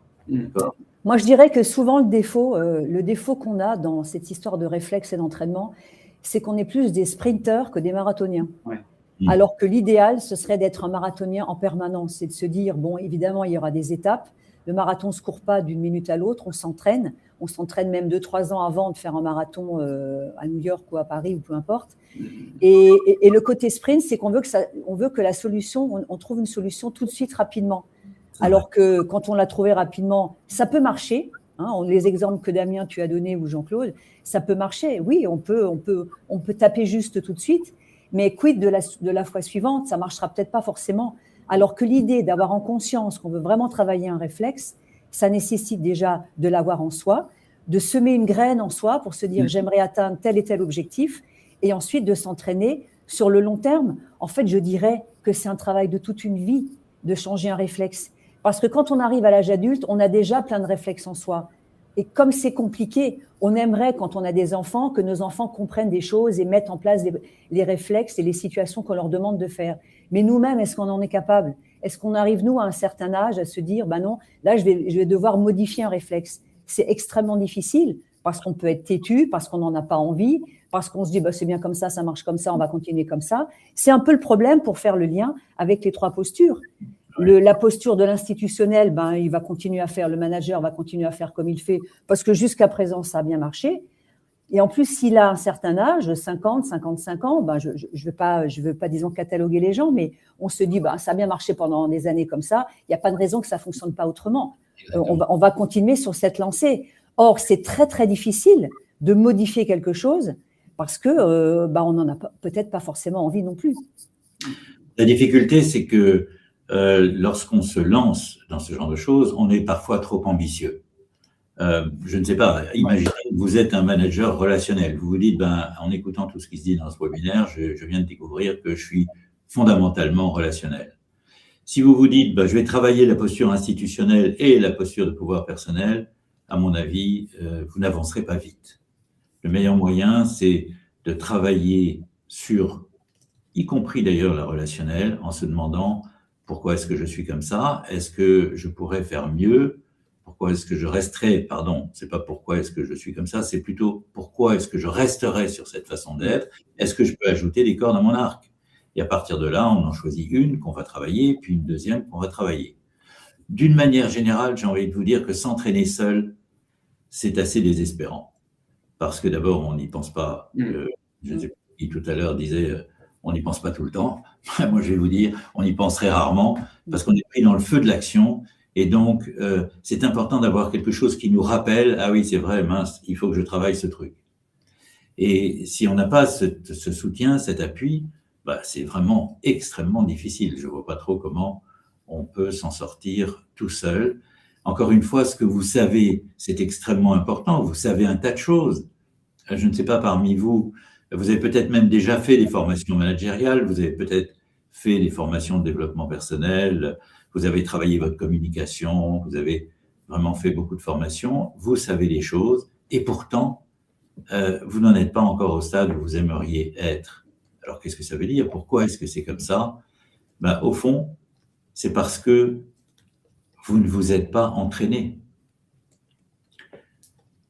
Speaker 3: Moi, je dirais que souvent, le défaut qu'on a dans cette histoire de réflexe et d'entraînement, c'est qu'on est plus des sprinteurs que des marathoniens.
Speaker 2: Ouais.
Speaker 3: Alors que l'idéal, ce serait d'être un marathonien en permanence. C'est de se dire, bon, évidemment, il y aura des étapes. Le marathon ne se court pas d'une minute à l'autre, on s'entraîne. On s'entraîne même 2-3 ans avant de faire un marathon à New York ou à Paris ou peu importe. Et le côté sprint, c'est qu'on veut que la solution, on trouve une solution tout de suite, rapidement. Alors que quand on l'a trouvé rapidement, ça peut marcher. Les exemples que Damien, tu as donnés, ou Jean-Claude, ça peut marcher. Oui, on peut taper juste tout de suite, mais quid de la fois suivante, ça marchera peut-être pas forcément. Alors que l'idée d'avoir en conscience qu'on veut vraiment travailler un réflexe, ça nécessite déjà de l'avoir en soi, de semer une graine en soi pour se dire j'aimerais atteindre tel et tel objectif, et ensuite de s'entraîner sur le long terme. En fait, je dirais que c'est un travail de toute une vie de changer un réflexe. Parce que quand on arrive à l'âge adulte, on a déjà plein de réflexes en soi. Et comme c'est compliqué, on aimerait, quand on a des enfants, que nos enfants comprennent des choses et mettent en place les réflexes et les situations qu'on leur demande de faire. Mais nous-mêmes, est-ce qu'on en est capable? Est-ce qu'on arrive, nous, à un certain âge, à se dire, non, là, je vais devoir modifier un réflexe? C'est extrêmement difficile parce qu'on peut être têtu, parce qu'on n'en a pas envie, parce qu'on se dit, c'est bien comme ça marche comme ça, on va continuer comme ça. C'est un peu le problème pour faire le lien avec les 3 postures. La posture de l'institutionnel, il va continuer à faire, le manager va continuer à faire comme il fait, parce que jusqu'à présent, ça a bien marché. Et en plus, s'il a un certain âge, 50, 55 ans, je ne veux pas, disons, cataloguer les gens, mais on se dit, ça a bien marché pendant des années comme ça, il n'y a pas de raison que ça ne fonctionne pas autrement. On va continuer sur cette lancée. Or, c'est très, très difficile de modifier quelque chose parce que on n'en a peut-être pas forcément envie non plus.
Speaker 4: La difficulté, c'est que lorsqu'on se lance dans ce genre de choses, on est parfois trop ambitieux. Je ne sais pas, imaginez que vous êtes un manager relationnel. Vous vous dites, en écoutant tout ce qui se dit dans ce webinaire, je viens de découvrir que je suis fondamentalement relationnel. Si vous vous dites, je vais travailler la posture institutionnelle et la posture de pouvoir personnel, à mon avis, vous n'avancerez pas vite. Le meilleur moyen, c'est de travailler sur, y compris d'ailleurs la relationnelle, en se demandant pourquoi est-ce que je suis comme ça? Est-ce que je pourrais faire mieux? Pourquoi est-ce que je resterai, c'est pas pourquoi est-ce que je suis comme ça, c'est plutôt pourquoi est-ce que je resterai sur cette façon d'être? Est-ce que je peux ajouter des cordes à mon arc? Et à partir de là, on en choisit une qu'on va travailler, puis une deuxième qu'on va travailler. D'une manière générale, j'ai envie de vous dire que s'entraîner seul, c'est assez désespérant. Parce que d'abord, on n'y pense pas. Je ne sais pas qui tout à l'heure disait, on n'y pense pas tout le temps. Moi, je vais vous dire, on y pense très rarement parce qu'on est pris dans le feu de l'action. Et donc, c'est important d'avoir quelque chose qui nous rappelle, ah oui, c'est vrai, mince, il faut que je travaille ce truc. Et si on n'a pas ce soutien, cet appui, c'est vraiment extrêmement difficile. Je ne vois pas trop comment on peut s'en sortir tout seul. Encore une fois, ce que vous savez, c'est extrêmement important. Vous savez un tas de choses. Je ne sais pas, parmi vous, vous avez peut-être même déjà fait des formations managériales, vous avez peut-être fait des formations de développement personnel, vous avez travaillé votre communication, vous avez vraiment fait beaucoup de formations, vous savez les choses, et pourtant, vous n'en êtes pas encore au stade où vous aimeriez être. Alors, qu'est-ce que ça veut dire? Pourquoi est-ce que c'est comme ça? Au fond, c'est parce que vous ne vous êtes pas entraîné.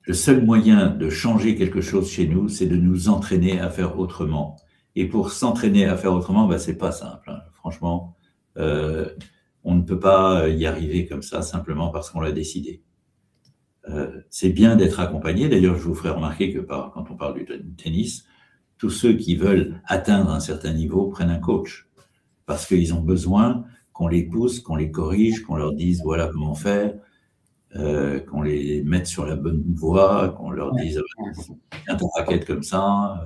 Speaker 4: Le seul moyen de changer quelque chose chez nous, c'est de nous entraîner à faire autrement. Et pour s'entraîner à faire autrement, c'est pas simple. Franchement, on ne peut pas y arriver comme ça simplement parce qu'on l'a décidé. C'est bien d'être accompagné. D'ailleurs, je vous ferai remarquer que quand on parle du tennis, tous ceux qui veulent atteindre un certain niveau prennent un coach parce qu'ils ont besoin qu'on les pousse, qu'on les corrige, qu'on leur dise voilà comment faire, qu'on les mette sur la bonne voie, qu'on leur dise tiens ton raquette comme ça.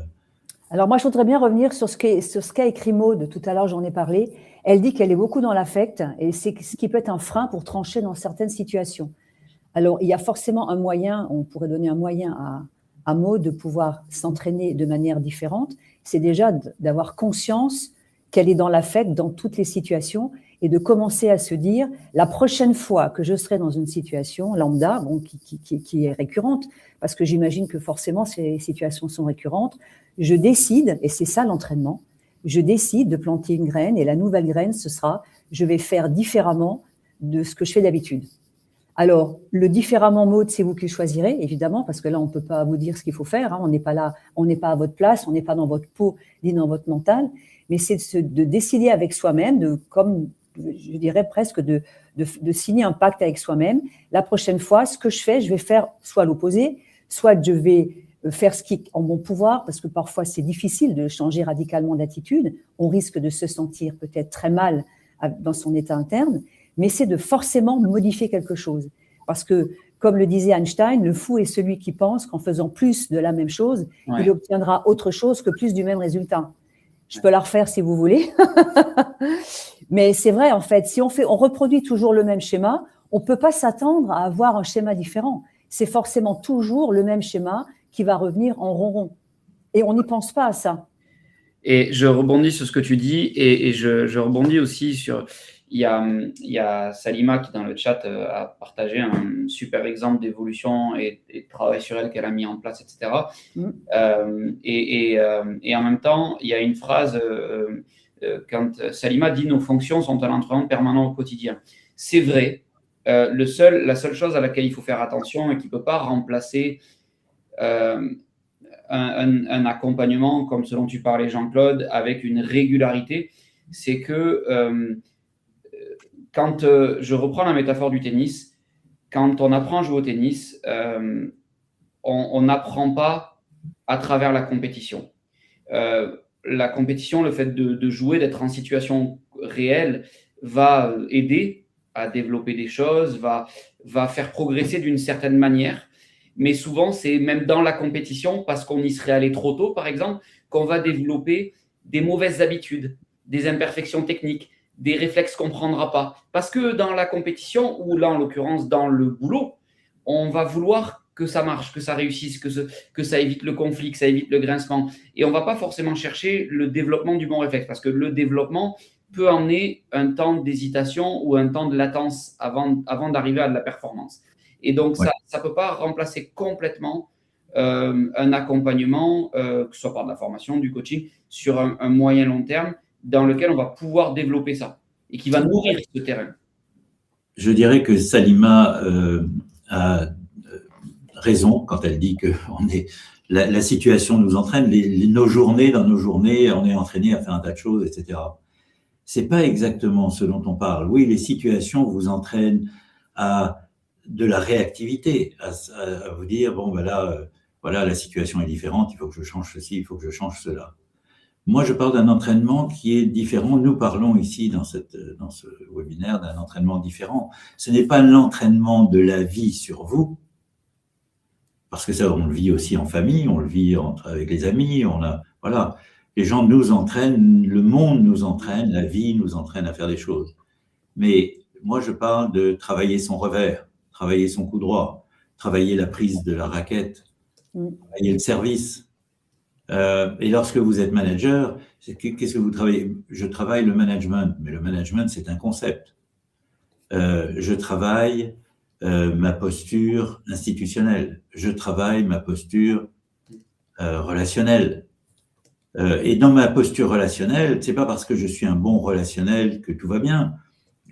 Speaker 3: Alors moi, je voudrais bien revenir sur ce qu'a écrit Maud tout à l'heure, j'en ai parlé. Elle dit qu'elle est beaucoup dans l'affect et c'est ce qui peut être un frein pour trancher dans certaines situations. Alors, il y a forcément un moyen, on pourrait donner un moyen à Maud de pouvoir s'entraîner de manière différente. C'est déjà d'avoir conscience qu'elle est dans l'affect dans toutes les situations et de commencer à se dire la prochaine fois que je serai dans une situation lambda, qui est récurrente, parce que j'imagine que forcément ces situations sont récurrentes, je décide, et c'est ça l'entraînement, je décide de planter une graine et la nouvelle graine, ce sera je vais faire différemment de ce que je fais d'habitude. Alors, le différemment Maud, c'est vous qui le choisirez, évidemment, parce que là, on ne peut pas vous dire ce qu'il faut faire, on n'est pas là, on n'est pas à votre place, on n'est pas dans votre peau, ni dans votre mental, mais c'est de décider avec soi-même, comme je dirais presque de signer un pacte avec soi-même. La prochaine fois, ce que je fais, je vais faire soit l'opposé, soit je vais faire ce qui est en mon pouvoir, parce que parfois c'est difficile de changer radicalement d'attitude. On risque de se sentir peut-être très mal dans son état interne, mais c'est de forcément modifier quelque chose. Parce que, comme le disait Einstein, le fou est celui qui pense qu'en faisant plus de la même chose, il obtiendra autre chose que plus du même résultat. Je peux la refaire si vous voulez. Mais c'est vrai, en fait, si on reproduit toujours le même schéma, on ne peut pas s'attendre à avoir un schéma différent. C'est forcément toujours le même schéma qui va revenir en ronron. Et on n'y pense pas à ça.
Speaker 2: Et je rebondis sur ce que tu dis et je rebondis aussi sur… Il y a Salima qui, dans le chat, a partagé un super exemple d'évolution et de travail sur elle qu'elle a mis en place, etc. Et en même temps, il y a une phrase quand Salima dit « Nos fonctions sont un entraînement permanent au quotidien ». C'est vrai. La seule chose à laquelle il faut faire attention et qui ne peut pas remplacer un accompagnement, comme ce dont tu parlais, Jean-Claude, avec une régularité, c'est que… quand je reprends la métaphore du tennis, quand on apprend à jouer au tennis, on n'apprend pas à travers la compétition. La compétition, le fait de jouer, d'être en situation réelle, va aider à développer des choses, va faire progresser d'une certaine manière. Mais souvent, c'est même dans la compétition, parce qu'on y serait allé trop tôt, par exemple, qu'on va développer des mauvaises habitudes, des imperfections techniques, des réflexes qu'on ne prendra pas. Parce que dans la compétition, ou là en l'occurrence dans le boulot, on va vouloir que ça marche, que ça réussisse, que ça évite le conflit, que ça évite le grincement. Et on ne va pas forcément chercher le développement du bon réflexe, parce que le développement peut emmener un temps d'hésitation ou un temps de latence avant d'arriver à de la performance. Et donc, ça ne peut pas remplacer complètement un accompagnement, que ce soit par de la formation, du coaching, sur un moyen long terme, dans lequel on va pouvoir développer ça et qui va nourrir ce terrain.
Speaker 4: Je dirais que Salima a raison quand elle dit que la situation nous entraîne. Dans nos journées, on est entraîné à faire un tas de choses, etc. C'est pas exactement ce dont on parle. Oui, les situations vous entraînent à de la réactivité, à vous dire, bon, ben là, voilà, la situation est différente, il faut que je change ceci, il faut que je change cela. Moi, je parle d'un entraînement qui est différent. Nous parlons ici, dans ce webinaire, d'un entraînement différent. Ce n'est pas l'entraînement de la vie sur vous, parce que ça, on le vit aussi en famille, on le vit avec les amis, voilà. Les gens nous entraînent, le monde nous entraîne, la vie nous entraîne à faire des choses. Mais moi, je parle de travailler son revers, travailler son coup droit, travailler la prise de la raquette, travailler le service. Et lorsque vous êtes manager, qu'est-ce que vous travaillez? Je travaille le management, mais le management, c'est un concept. Je travaille ma posture institutionnelle. Je travaille ma posture relationnelle. Et dans ma posture relationnelle, c'est pas parce que je suis un bon relationnel que tout va bien.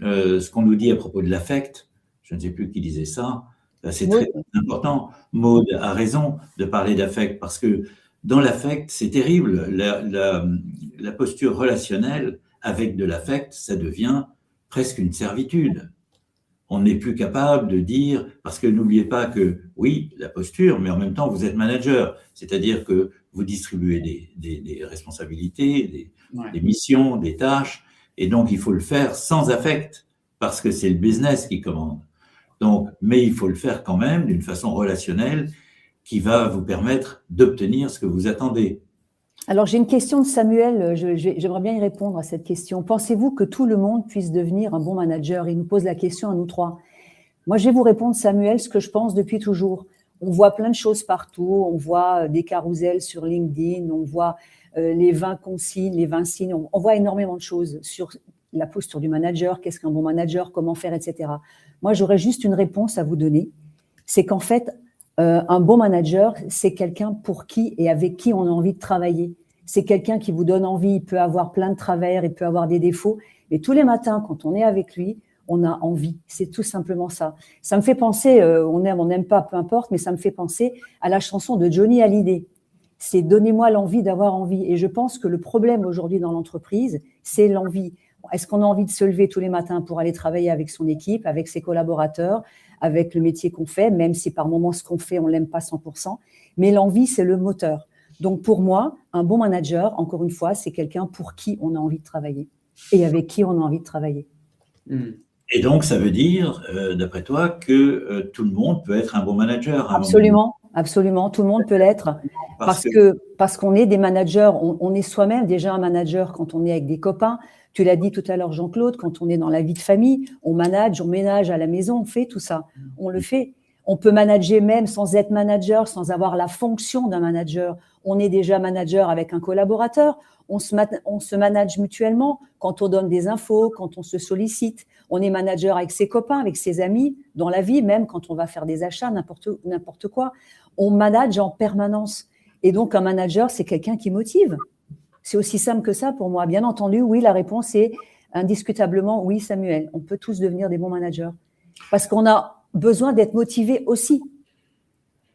Speaker 4: Ce qu'on nous dit à propos de l'affect, je ne sais plus qui disait ça, c'est très important. Maud a raison de parler d'affect, parce que dans l'affect, c'est terrible. La posture relationnelle avec de l'affect, ça devient presque une servitude. On n'est plus capable de dire, parce que n'oubliez pas que, oui, la posture, mais en même temps, vous êtes manager, c'est-à-dire que vous distribuez des responsabilités, des missions, des tâches, et donc il faut le faire sans affect, parce que c'est le business qui commande. Donc, mais il faut le faire quand même d'une façon relationnelle qui va vous permettre d'obtenir ce que vous attendez.
Speaker 3: Alors, j'ai une question de Samuel, j'aimerais bien y répondre à cette question. Pensez-vous que tout le monde puisse devenir un bon manager? Il nous pose la question à nous trois. Moi, je vais vous répondre, Samuel, ce que je pense depuis toujours. On voit plein de choses partout, on voit des carousels sur LinkedIn, on voit les 20 consignes, les 20 signes, on voit énormément de choses sur la posture du manager, qu'est-ce qu'un bon manager, comment faire, etc. Moi, j'aurais juste une réponse à vous donner, c'est qu'en fait, un bon manager, c'est quelqu'un pour qui et avec qui on a envie de travailler. C'est quelqu'un qui vous donne envie, il peut avoir plein de travers, il peut avoir des défauts, mais tous les matins, quand on est avec lui, on a envie. C'est tout simplement ça. Ça me fait penser, on n'aime pas, peu importe, mais ça me fait penser à la chanson de Johnny Hallyday. C'est « Donnez-moi l'envie d'avoir envie ». Et je pense que le problème aujourd'hui dans l'entreprise, c'est l'envie. Est-ce qu'on a envie de se lever tous les matins pour aller travailler avec son équipe, avec ses collaborateurs, avec le métier qu'on fait, même si par moments ce qu'on fait, on ne l'aime pas 100%. Mais l'envie, c'est le moteur. Donc pour moi, un bon manager, encore une fois, c'est quelqu'un pour qui on a envie de travailler et avec qui on a envie de travailler.
Speaker 4: Et donc, ça veut dire, d'après toi, que tout le monde peut être un bon manager.
Speaker 3: Absolument, absolument. Tout le monde peut l'être parce qu'on est des managers. On est soi-même déjà un manager quand on est avec des copains. Tu l'as dit tout à l'heure, Jean-Claude, quand on est dans la vie de famille, on manage, on ménage à la maison, on fait tout ça. On le fait. On peut manager même sans être manager, sans avoir la fonction d'un manager. On est déjà manager avec un collaborateur. On se manage mutuellement quand on donne des infos, quand on se sollicite. On est manager avec ses copains, avec ses amis, dans la vie, même quand on va faire des achats, n'importe quoi. On manage en permanence. Et donc, un manager, c'est quelqu'un qui motive. C'est aussi simple que ça pour moi. Bien entendu, oui, la réponse est indiscutablement oui, Samuel. On peut tous devenir des bons managers parce qu'on a besoin d'être motivé aussi.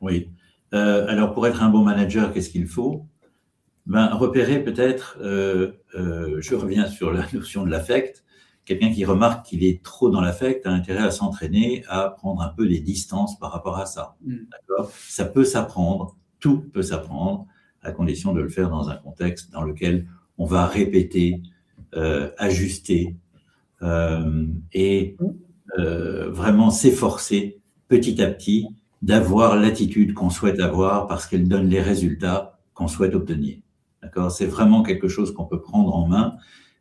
Speaker 4: Oui. Alors, pour être un bon manager, qu'est-ce qu'il faut ? Repérer peut-être, je reviens sur la notion de l'affect, quelqu'un qui remarque qu'il est trop dans l'affect a intérêt à s'entraîner, à prendre un peu les distances par rapport à ça. D'accord ? Ça peut s'apprendre, tout peut s'apprendre, à condition de le faire dans un contexte dans lequel on va répéter, ajuster et vraiment s'efforcer petit à petit d'avoir l'attitude qu'on souhaite avoir parce qu'elle donne les résultats qu'on souhaite obtenir. D'accord ? C'est vraiment quelque chose qu'on peut prendre en main,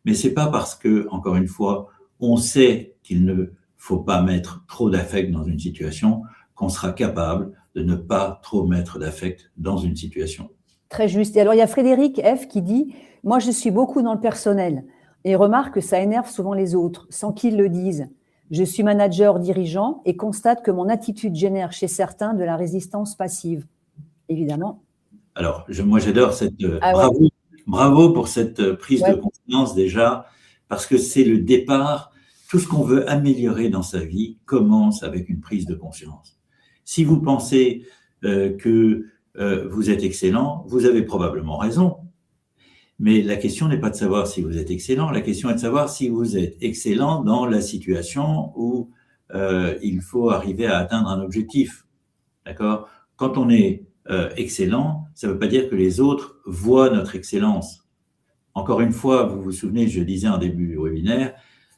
Speaker 4: mais c'est pas parce que, encore une fois, on sait qu'il ne faut pas mettre trop d'affect dans une situation qu'on sera capable de ne pas trop mettre d'affect dans une situation.
Speaker 3: Très juste. Et alors, il y a Frédéric F. qui dit « Moi, je suis beaucoup dans le personnel et remarque que ça énerve souvent les autres, sans qu'ils le disent. Je suis manager dirigeant et constate que mon attitude génère chez certains de la résistance passive. » Évidemment.
Speaker 4: Alors, moi, j'adore cette… Bravo pour cette prise de conscience déjà, parce que c'est le départ. Tout ce qu'on veut améliorer dans sa vie commence avec une prise de conscience. Si vous pensez que vous êtes excellent, vous avez probablement raison. Mais la question n'est pas de savoir si vous êtes excellent, la question est de savoir si vous êtes excellent dans la situation où il faut arriver à atteindre un objectif. D'accord ? Quand on est excellent, ça ne veut pas dire que les autres voient notre excellence. Encore une fois, vous vous souvenez, je disais en début du webinaire,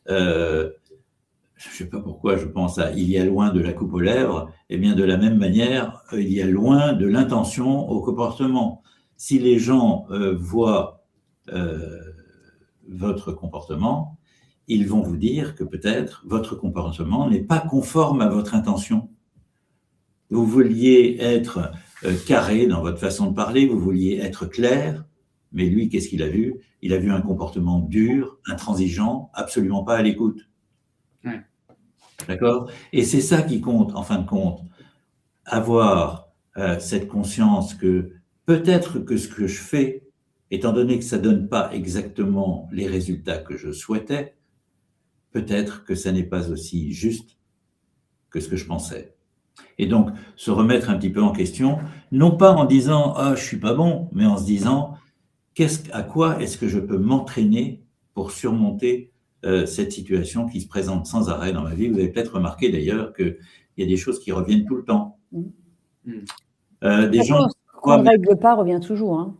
Speaker 4: je ne sais pas pourquoi je pense à « il y a loin de la coupe aux lèvres », eh bien de la même manière, il y a loin de l'intention au comportement. Si les gens voient votre comportement, ils vont vous dire que peut-être votre comportement n'est pas conforme à votre intention. Vous vouliez être carré dans votre façon de parler, vous vouliez être clair, mais lui, qu'est-ce qu'il a vu ? Il a vu un comportement dur, intransigeant, absolument pas à l'écoute.
Speaker 2: Ouais.
Speaker 4: D'accord ? Et c'est ça qui compte, en fin de compte. Avoir cette conscience que peut-être que ce que je fais, étant donné que ça ne donne pas exactement les résultats que je souhaitais, peut-être que ça n'est pas aussi juste que ce que je pensais. Et donc, se remettre un petit peu en question, non pas en disant « Ah, je suis pas bon », mais en se disant « À quoi est-ce que je peux m'entraîner pour surmonter cette situation qui se présente sans arrêt dans ma vie ?» Vous avez peut-être remarqué d'ailleurs qu'il y a des choses qui reviennent tout le temps.
Speaker 3: Des gens qu'on ne règle pas revient toujours. Hein.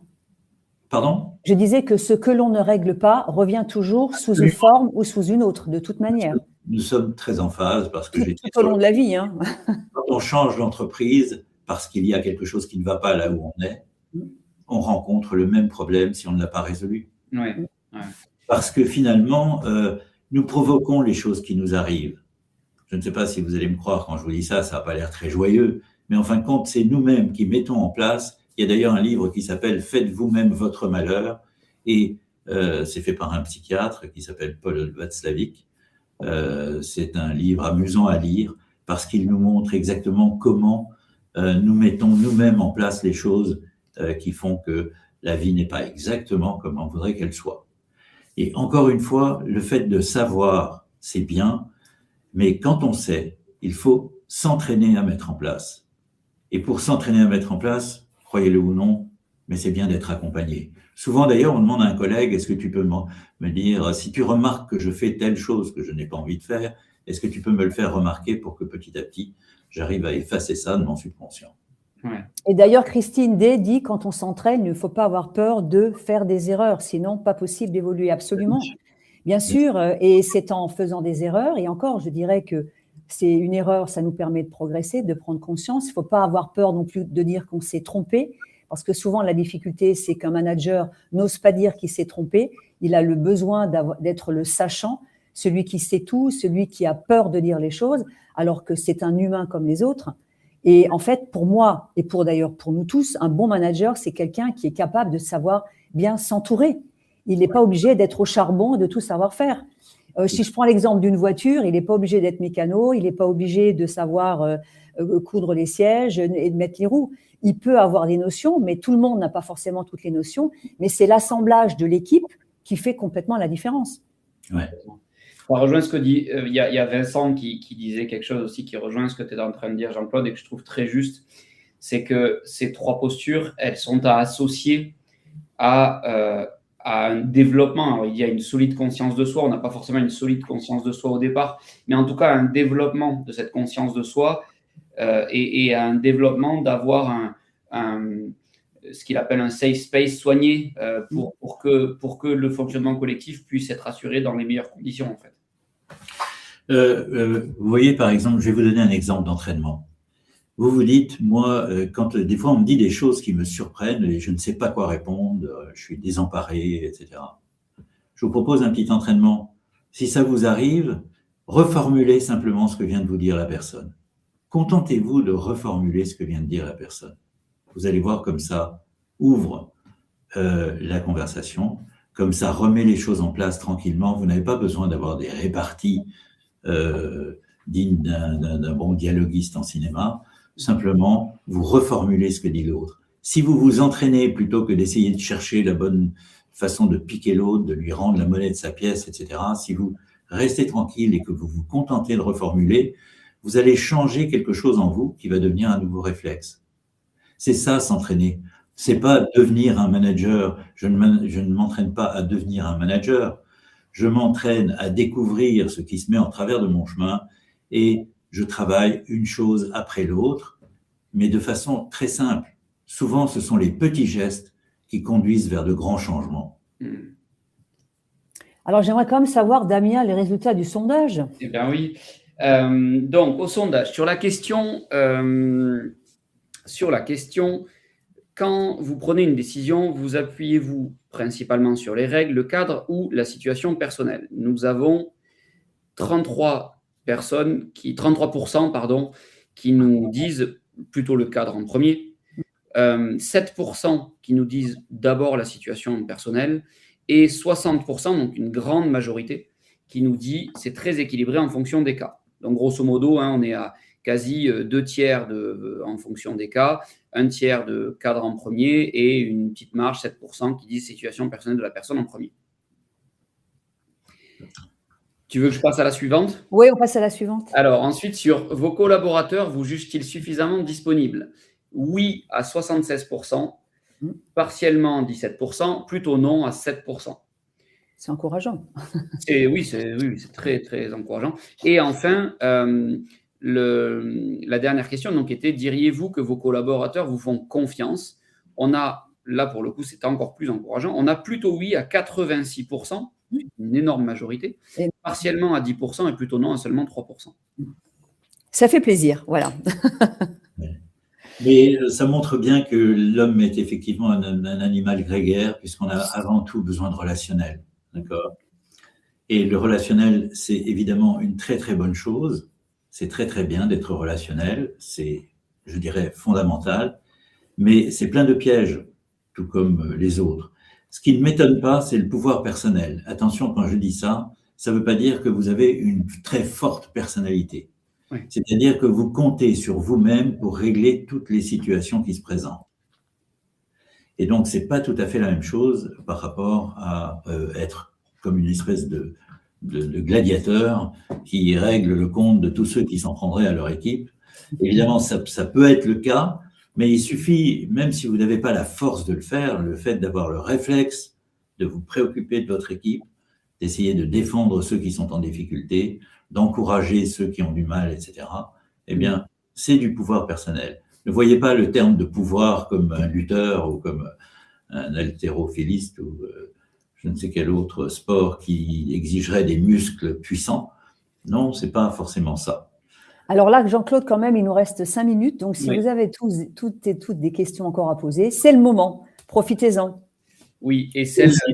Speaker 4: Pardon ?
Speaker 3: Je disais que ce que l'on ne règle pas revient toujours sous une forme ou sous une autre, de toute manière.
Speaker 4: Nous sommes très en phase parce que
Speaker 3: tout au long de la vie. Hein.
Speaker 4: Quand on change d'entreprise parce qu'il y a quelque chose qui ne va pas là où on est, on rencontre le même problème si on ne l'a pas résolu.
Speaker 2: Ouais.
Speaker 4: Parce que finalement, nous provoquons les choses qui nous arrivent. Je ne sais pas si vous allez me croire quand je vous dis ça, ça n'a pas l'air très joyeux, mais en fin de compte, c'est nous-mêmes qui mettons en place. Il y a d'ailleurs un livre qui s'appelle « Faites vous-même votre malheur » et c'est fait par un psychiatre qui s'appelle Paul Václavic. C'est un livre amusant à lire parce qu'il nous montre exactement comment nous mettons nous-mêmes en place les choses qui font que la vie n'est pas exactement comme on voudrait qu'elle soit. Et encore une fois, le fait de savoir, c'est bien, mais quand on sait, il faut s'entraîner à mettre en place. Et pour s'entraîner à mettre en place, croyez-le ou non, mais c'est bien d'être accompagné. Souvent, d'ailleurs, on demande à un collègue, est-ce que tu peux me dire, si tu remarques que je fais telle chose que je n'ai pas envie de faire, est-ce que tu peux me le faire remarquer pour que petit à petit, j'arrive à effacer ça de mon subconscient.
Speaker 2: Ouais.
Speaker 3: Et d'ailleurs, Christine Day dit, quand on s'entraîne, il ne faut pas avoir peur de faire des erreurs, sinon pas possible d'évoluer, absolument. Bien sûr, et c'est en faisant des erreurs, et encore, je dirais que c'est une erreur, ça nous permet de progresser, de prendre conscience. Il ne faut pas avoir peur non plus de dire qu'on s'est trompé, parce que souvent la difficulté, c'est qu'un manager n'ose pas dire qu'il s'est trompé. Il a le besoin d'être le sachant, celui qui sait tout, celui qui a peur de dire les choses, alors que c'est un humain comme les autres. Et en fait, pour moi, et d'ailleurs pour nous tous, un bon manager, c'est quelqu'un qui est capable de savoir bien s'entourer. Il n'est pas obligé d'être au charbon et de tout savoir faire. Si je prends l'exemple d'une voiture, il n'est pas obligé d'être mécano, il n'est pas obligé de savoir coudre les sièges et de mettre les roues. Il peut avoir des notions, mais tout le monde n'a pas forcément toutes les notions. Mais c'est l'assemblage de l'équipe qui fait complètement la différence.
Speaker 4: Ouais.
Speaker 2: Ça rejoint ce que dit, il y a Vincent qui disait quelque chose aussi, qui rejoint ce que tu es en train de dire, Jean-Claude, et que je trouve très juste. C'est que ces trois postures, elles sont à associer à un développement. Alors, il y a une solide conscience de soi. On n'a pas forcément une solide conscience de soi au départ, mais en tout cas, un développement de cette conscience de soi et un développement d'avoir ce qu'il appelle un safe space soigné pour que le fonctionnement collectif puisse être assuré dans les meilleures conditions, en fait.
Speaker 4: Vous voyez, par exemple, je vais vous donner un exemple d'entraînement. Vous vous dites, moi, quand des fois on me dit des choses qui me surprennent et je ne sais pas quoi répondre, je suis désemparé, etc. Je vous propose un petit entraînement. Si ça vous arrive, reformulez simplement ce que vient de vous dire la personne. Contentez-vous de reformuler ce que vient de dire la personne. Vous allez voir comme ça ouvre la conversation, comme ça remet les choses en place tranquillement. Vous n'avez pas besoin d'avoir des réparties dignes d'un bon dialoguiste en cinéma. Simplement, vous reformulez ce que dit l'autre. Si vous vous entraînez plutôt que d'essayer de chercher la bonne façon de piquer l'autre, de lui rendre la monnaie de sa pièce, etc., si vous restez tranquille et que vous vous contentez de reformuler, vous allez changer quelque chose en vous qui va devenir un nouveau réflexe. C'est ça, s'entraîner. C'est pas devenir un manager. Je ne m'entraîne pas à devenir un manager. Je m'entraîne à découvrir ce qui se met en travers de mon chemin et je travaille une chose après l'autre, mais de façon très simple. Souvent, ce sont les petits gestes qui conduisent vers de grands changements.
Speaker 3: Alors, j'aimerais quand même savoir, Damien, les résultats du sondage.
Speaker 2: Eh bien oui. Donc, au sondage, sur la question, quand vous prenez une décision, vous appuyez-vous principalement sur les règles, le cadre ou la situation personnelle? Nous avons 33% qui nous disent plutôt le cadre en premier, 7% qui nous disent d'abord la situation personnelle et 60%, donc une grande majorité, qui nous dit c'est très équilibré en fonction des cas. Donc grosso modo, on est à quasi 2/3 en fonction des cas, 1/3 de cadre en premier et une petite marge, 7%, qui dit situation personnelle de la personne en premier. Tu veux que je passe à la suivante?
Speaker 3: Oui, on passe à la suivante.
Speaker 2: Alors, ensuite, sur vos collaborateurs, vous jugent-ils suffisamment disponibles? Oui à 76%, partiellement 17%, plutôt non à 7%.
Speaker 3: C'est encourageant.
Speaker 2: Oui, c'est très, très encourageant. Et enfin, la dernière question donc, était, diriez-vous que vos collaborateurs vous font confiance? On a, là pour le coup, c'est encore plus encourageant, on a plutôt oui à 86%, une énorme majorité, partiellement à 10% et plutôt non à seulement 3%.
Speaker 3: Ça fait plaisir, voilà.
Speaker 4: Mais ça montre bien que l'homme est effectivement un animal grégaire, puisqu'on a avant tout besoin de relationnel. D'accord ? Et le relationnel, c'est évidemment une très très bonne chose. C'est très très bien d'être relationnel. C'est, je dirais, fondamental. Mais c'est plein de pièges, tout comme les autres. Ce qui ne m'étonne pas, c'est le pouvoir personnel. Attention, quand je dis ça, ça ne veut pas dire que vous avez une très forte personnalité. Oui. C'est-à-dire que vous comptez sur vous-même pour régler toutes les situations qui se présentent. Et donc, ce n'est pas tout à fait la même chose par rapport à être comme une espèce de gladiateur qui règle le compte de tous ceux qui s'en prendraient à leur équipe. Évidemment, ça peut être le cas. Mais il suffit, même si vous n'avez pas la force de le faire, le fait d'avoir le réflexe de vous préoccuper de votre équipe, d'essayer de défendre ceux qui sont en difficulté, d'encourager ceux qui ont du mal, etc., eh bien, c'est du pouvoir personnel. Ne voyez pas le terme de pouvoir comme un lutteur ou comme un haltérophiliste ou je ne sais quel autre sport qui exigerait des muscles puissants. Non, c'est pas forcément ça.
Speaker 3: Alors là, Jean-Claude, quand même, il nous reste 5 minutes. Donc, si
Speaker 2: Oui.
Speaker 3: vous avez toutes des questions encore à poser, c'est le moment. Profitez-en.
Speaker 2: Oui, et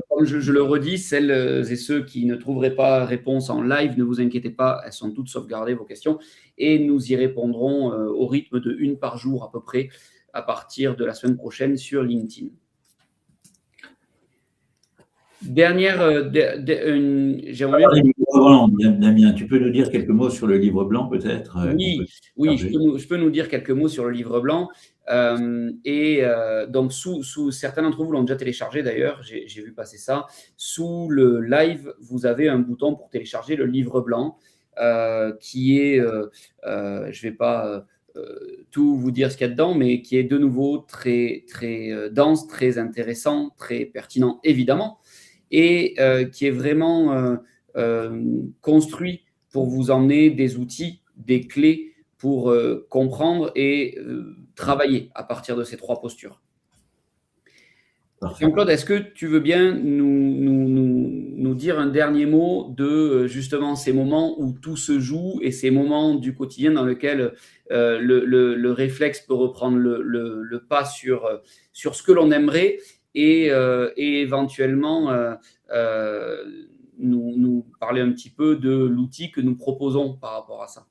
Speaker 2: comme je le redis, celles et ceux qui ne trouveraient pas réponse en live, ne vous inquiétez pas, elles sont toutes sauvegardées, vos questions, et nous y répondrons au rythme de 1 par jour à peu près, à partir de la semaine prochaine sur LinkedIn. Dernière, j'aimerais bien...
Speaker 4: Le livre blanc, Damien, tu peux nous dire quelques mots sur le livre blanc peut-être?
Speaker 2: Oui, je peux nous dire quelques mots sur le livre blanc. Donc, certains d'entre vous l'ont déjà téléchargé d'ailleurs, j'ai vu passer ça. Sous le live, vous avez un bouton pour télécharger le livre blanc qui est, je ne vais pas tout vous dire ce qu'il y a dedans, mais qui est de nouveau très, très dense, très intéressant, très pertinent évidemment, et qui est vraiment construit pour vous emmener des outils, des clés pour comprendre et travailler à partir de ces 3 postures. Jean-Claude, est-ce que tu veux bien nous dire un dernier mot de justement ces moments où tout se joue et ces moments du quotidien dans lesquels le réflexe peut reprendre le pas sur ce que l'on aimerait et éventuellement nous parler un petit peu de l'outil que nous proposons par rapport à ça?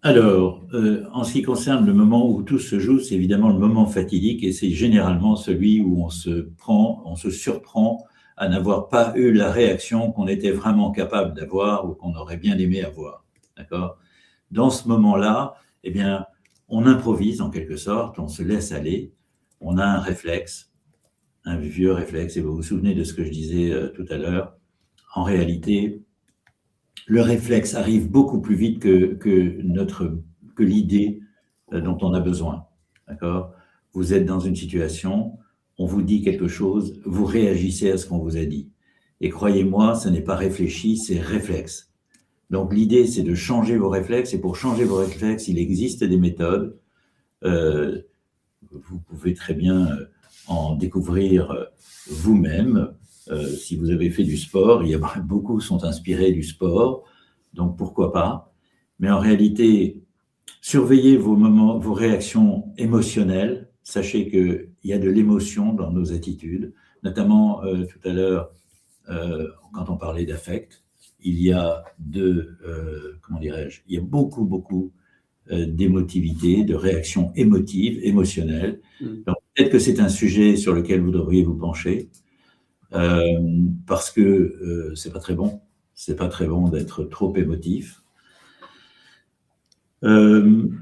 Speaker 4: Alors, en ce qui concerne le moment où tout se joue, c'est évidemment le moment fatidique et c'est généralement celui où on se surprend à n'avoir pas eu la réaction qu'on était vraiment capable d'avoir ou qu'on aurait bien aimé avoir. D'accord ? Dans ce moment-là, eh bien, on improvise en quelque sorte, on se laisse aller, on a un réflexe, un vieux réflexe, et vous vous souvenez de ce que je disais tout à l'heure. En réalité, le réflexe arrive beaucoup plus vite que l'idée dont on a besoin. D'accord ? Vous êtes dans une situation, on vous dit quelque chose, vous réagissez à ce qu'on vous a dit. Et croyez-moi, ce n'est pas réfléchi, c'est réflexe. Donc l'idée, c'est de changer vos réflexes. Et pour changer vos réflexes, il existe des méthodes. Vous pouvez très bien en découvrir vous-même. Si vous avez fait du sport, beaucoup sont inspirés du sport, donc pourquoi pas. Mais en réalité, surveillez vos réactions émotionnelles. Sachez qu'il y a de l'émotion dans nos attitudes, notamment tout à l'heure, quand on parlait d'affect, il y a il y a beaucoup d'émotivité, de réactions émotives, émotionnelles. Donc, peut-être que c'est un sujet sur lequel vous devriez vous pencher. Parce que c'est pas très bon. C'est pas très bon d'être trop émotif.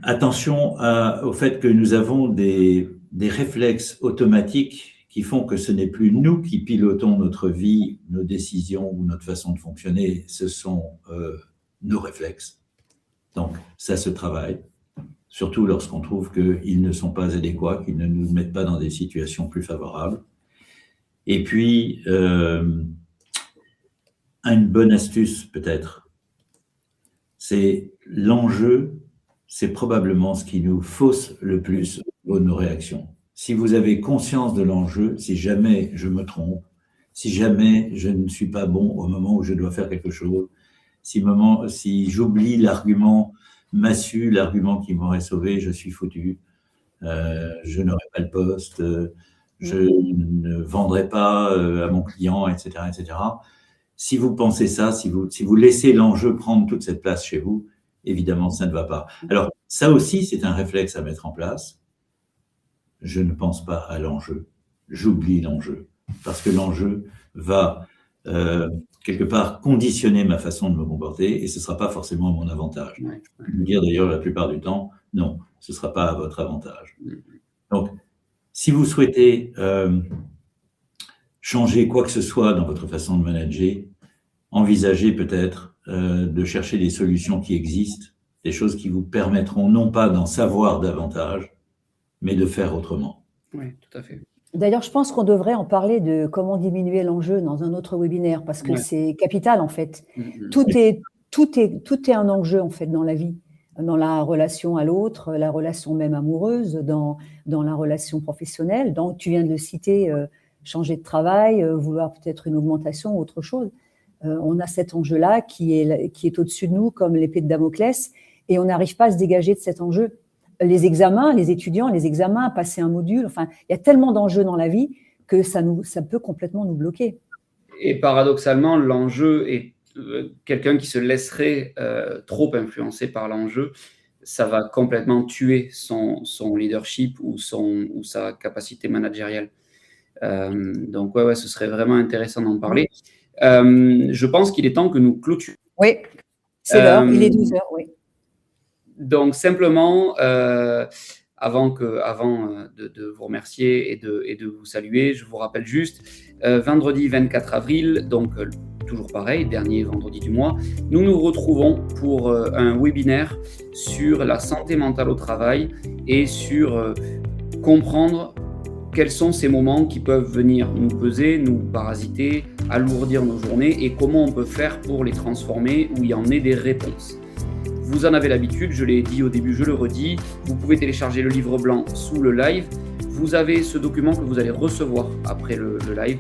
Speaker 4: Attention au fait que nous avons des réflexes automatiques qui font que ce n'est plus nous qui pilotons notre vie, nos décisions ou notre façon de fonctionner, ce sont nos réflexes. Donc, ça se travaille, surtout lorsqu'on trouve qu'ils ne sont pas adéquats, qu'ils ne nous mettent pas dans des situations plus favorables. Et puis, une bonne astuce peut-être, c'est l'enjeu, c'est probablement ce qui nous fausse le plus de nos réactions. Si vous avez conscience de l'enjeu, si jamais je me trompe, si jamais je ne suis pas bon au moment où je dois faire quelque chose, si j'oublie l'argument massu, l'argument qui m'aurait sauvé, je suis foutu, je n'aurai pas le poste, je ne vendrai pas à mon client, etc., etc. Si vous pensez ça, si vous laissez l'enjeu prendre toute cette place chez vous, évidemment, ça ne va pas. Alors, ça aussi, c'est un réflexe à mettre en place. Je ne pense pas à l'enjeu, j'oublie l'enjeu, parce que l'enjeu va quelque part conditionner ma façon de me comporter et ce ne sera pas forcément à mon avantage. Je peux vous dire d'ailleurs la plupart du temps, non, ce ne sera pas à votre avantage. Donc, si vous souhaitez changer quoi que ce soit dans votre façon de manager, envisagez peut-être de chercher des solutions qui existent, des choses qui vous permettront non pas d'en savoir davantage, mais de faire autrement.
Speaker 2: Oui, tout à fait.
Speaker 3: D'ailleurs, je pense qu'on devrait en parler de comment diminuer l'enjeu dans un autre webinaire, parce que c'est capital en fait. Tout est un enjeu en fait dans la vie, dans la relation à l'autre, la relation même amoureuse, dans la relation professionnelle. Donc, tu viens de le citer, changer de travail, vouloir peut-être une augmentation ou autre chose. On a cet enjeu-là qui est au-dessus de nous comme l'épée de Damoclès, et on n'arrive pas à se dégager de cet enjeu. Les examens, les étudiants, les examens, passer un module, enfin, il y a tellement d'enjeux dans la vie que ça peut complètement nous bloquer.
Speaker 2: Et paradoxalement, l'enjeu est quelqu'un qui se laisserait trop influencer par l'enjeu, ça va complètement tuer son leadership ou sa capacité managériale. Donc, ouais, ce serait vraiment intéressant d'en parler. Je pense qu'il est temps que nous clôturions.
Speaker 3: Oui, c'est l'heure, il est 12h, oui.
Speaker 2: Donc, simplement, avant de vous remercier et de vous saluer, je vous rappelle juste, vendredi 24 avril, donc toujours pareil, dernier vendredi du mois, nous nous retrouvons pour un webinaire sur la santé mentale au travail et sur comprendre quels sont ces moments qui peuvent venir nous peser, nous parasiter, alourdir nos journées et comment on peut faire pour les transformer où il y en ait des réponses. Vous en avez l'habitude, je l'ai dit au début, je le redis, vous pouvez télécharger le livre blanc sous le live. Vous avez ce document que vous allez recevoir après le live.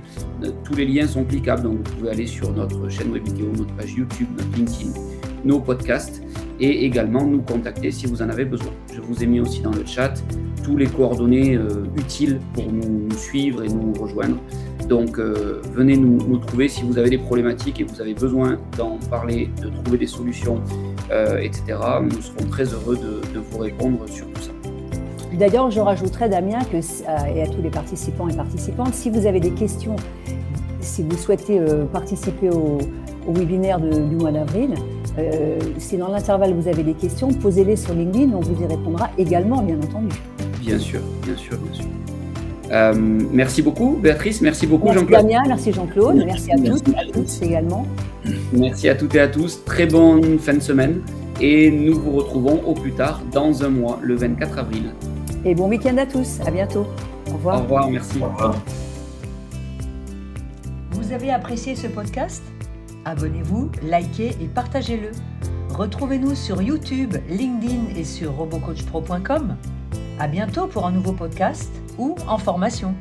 Speaker 2: Tous les liens sont cliquables, donc vous pouvez aller sur notre chaîne web vidéo, notre page YouTube, notre LinkedIn, nos podcasts et également nous contacter si vous en avez besoin. Je vous ai mis aussi dans le chat tous les coordonnées utiles pour nous suivre et nous rejoindre. Donc, venez nous trouver si vous avez des problématiques et vous avez besoin d'en parler, de trouver des solutions, etc. Nous serons très heureux de vous répondre sur tout ça.
Speaker 3: D'ailleurs, je rajouterais, Damien, et à tous les participants et participantes, si vous avez des questions, si vous souhaitez participer au webinaire du mois d'avril, si dans l'intervalle vous avez des questions, posez-les sur LinkedIn, on vous y répondra également, bien entendu.
Speaker 2: Bien sûr, bien sûr, bien sûr. Merci beaucoup Béatrice, merci beaucoup
Speaker 3: Jean-Claude.
Speaker 2: Merci
Speaker 3: Damien, merci Jean-Claude, merci à toutes et à tous également.
Speaker 2: Merci à toutes et à tous, très bonne fin de semaine et nous vous retrouvons au plus tard dans un mois, le 24 avril.
Speaker 3: Et bon week-end à tous, à bientôt. Au revoir.
Speaker 2: Au revoir, merci.
Speaker 4: Au revoir.
Speaker 1: Vous avez apprécié ce podcast ? Abonnez-vous, likez et partagez-le. Retrouvez-nous sur YouTube, LinkedIn et sur robocoachpro.com. À bientôt pour un nouveau podcast ou en formation.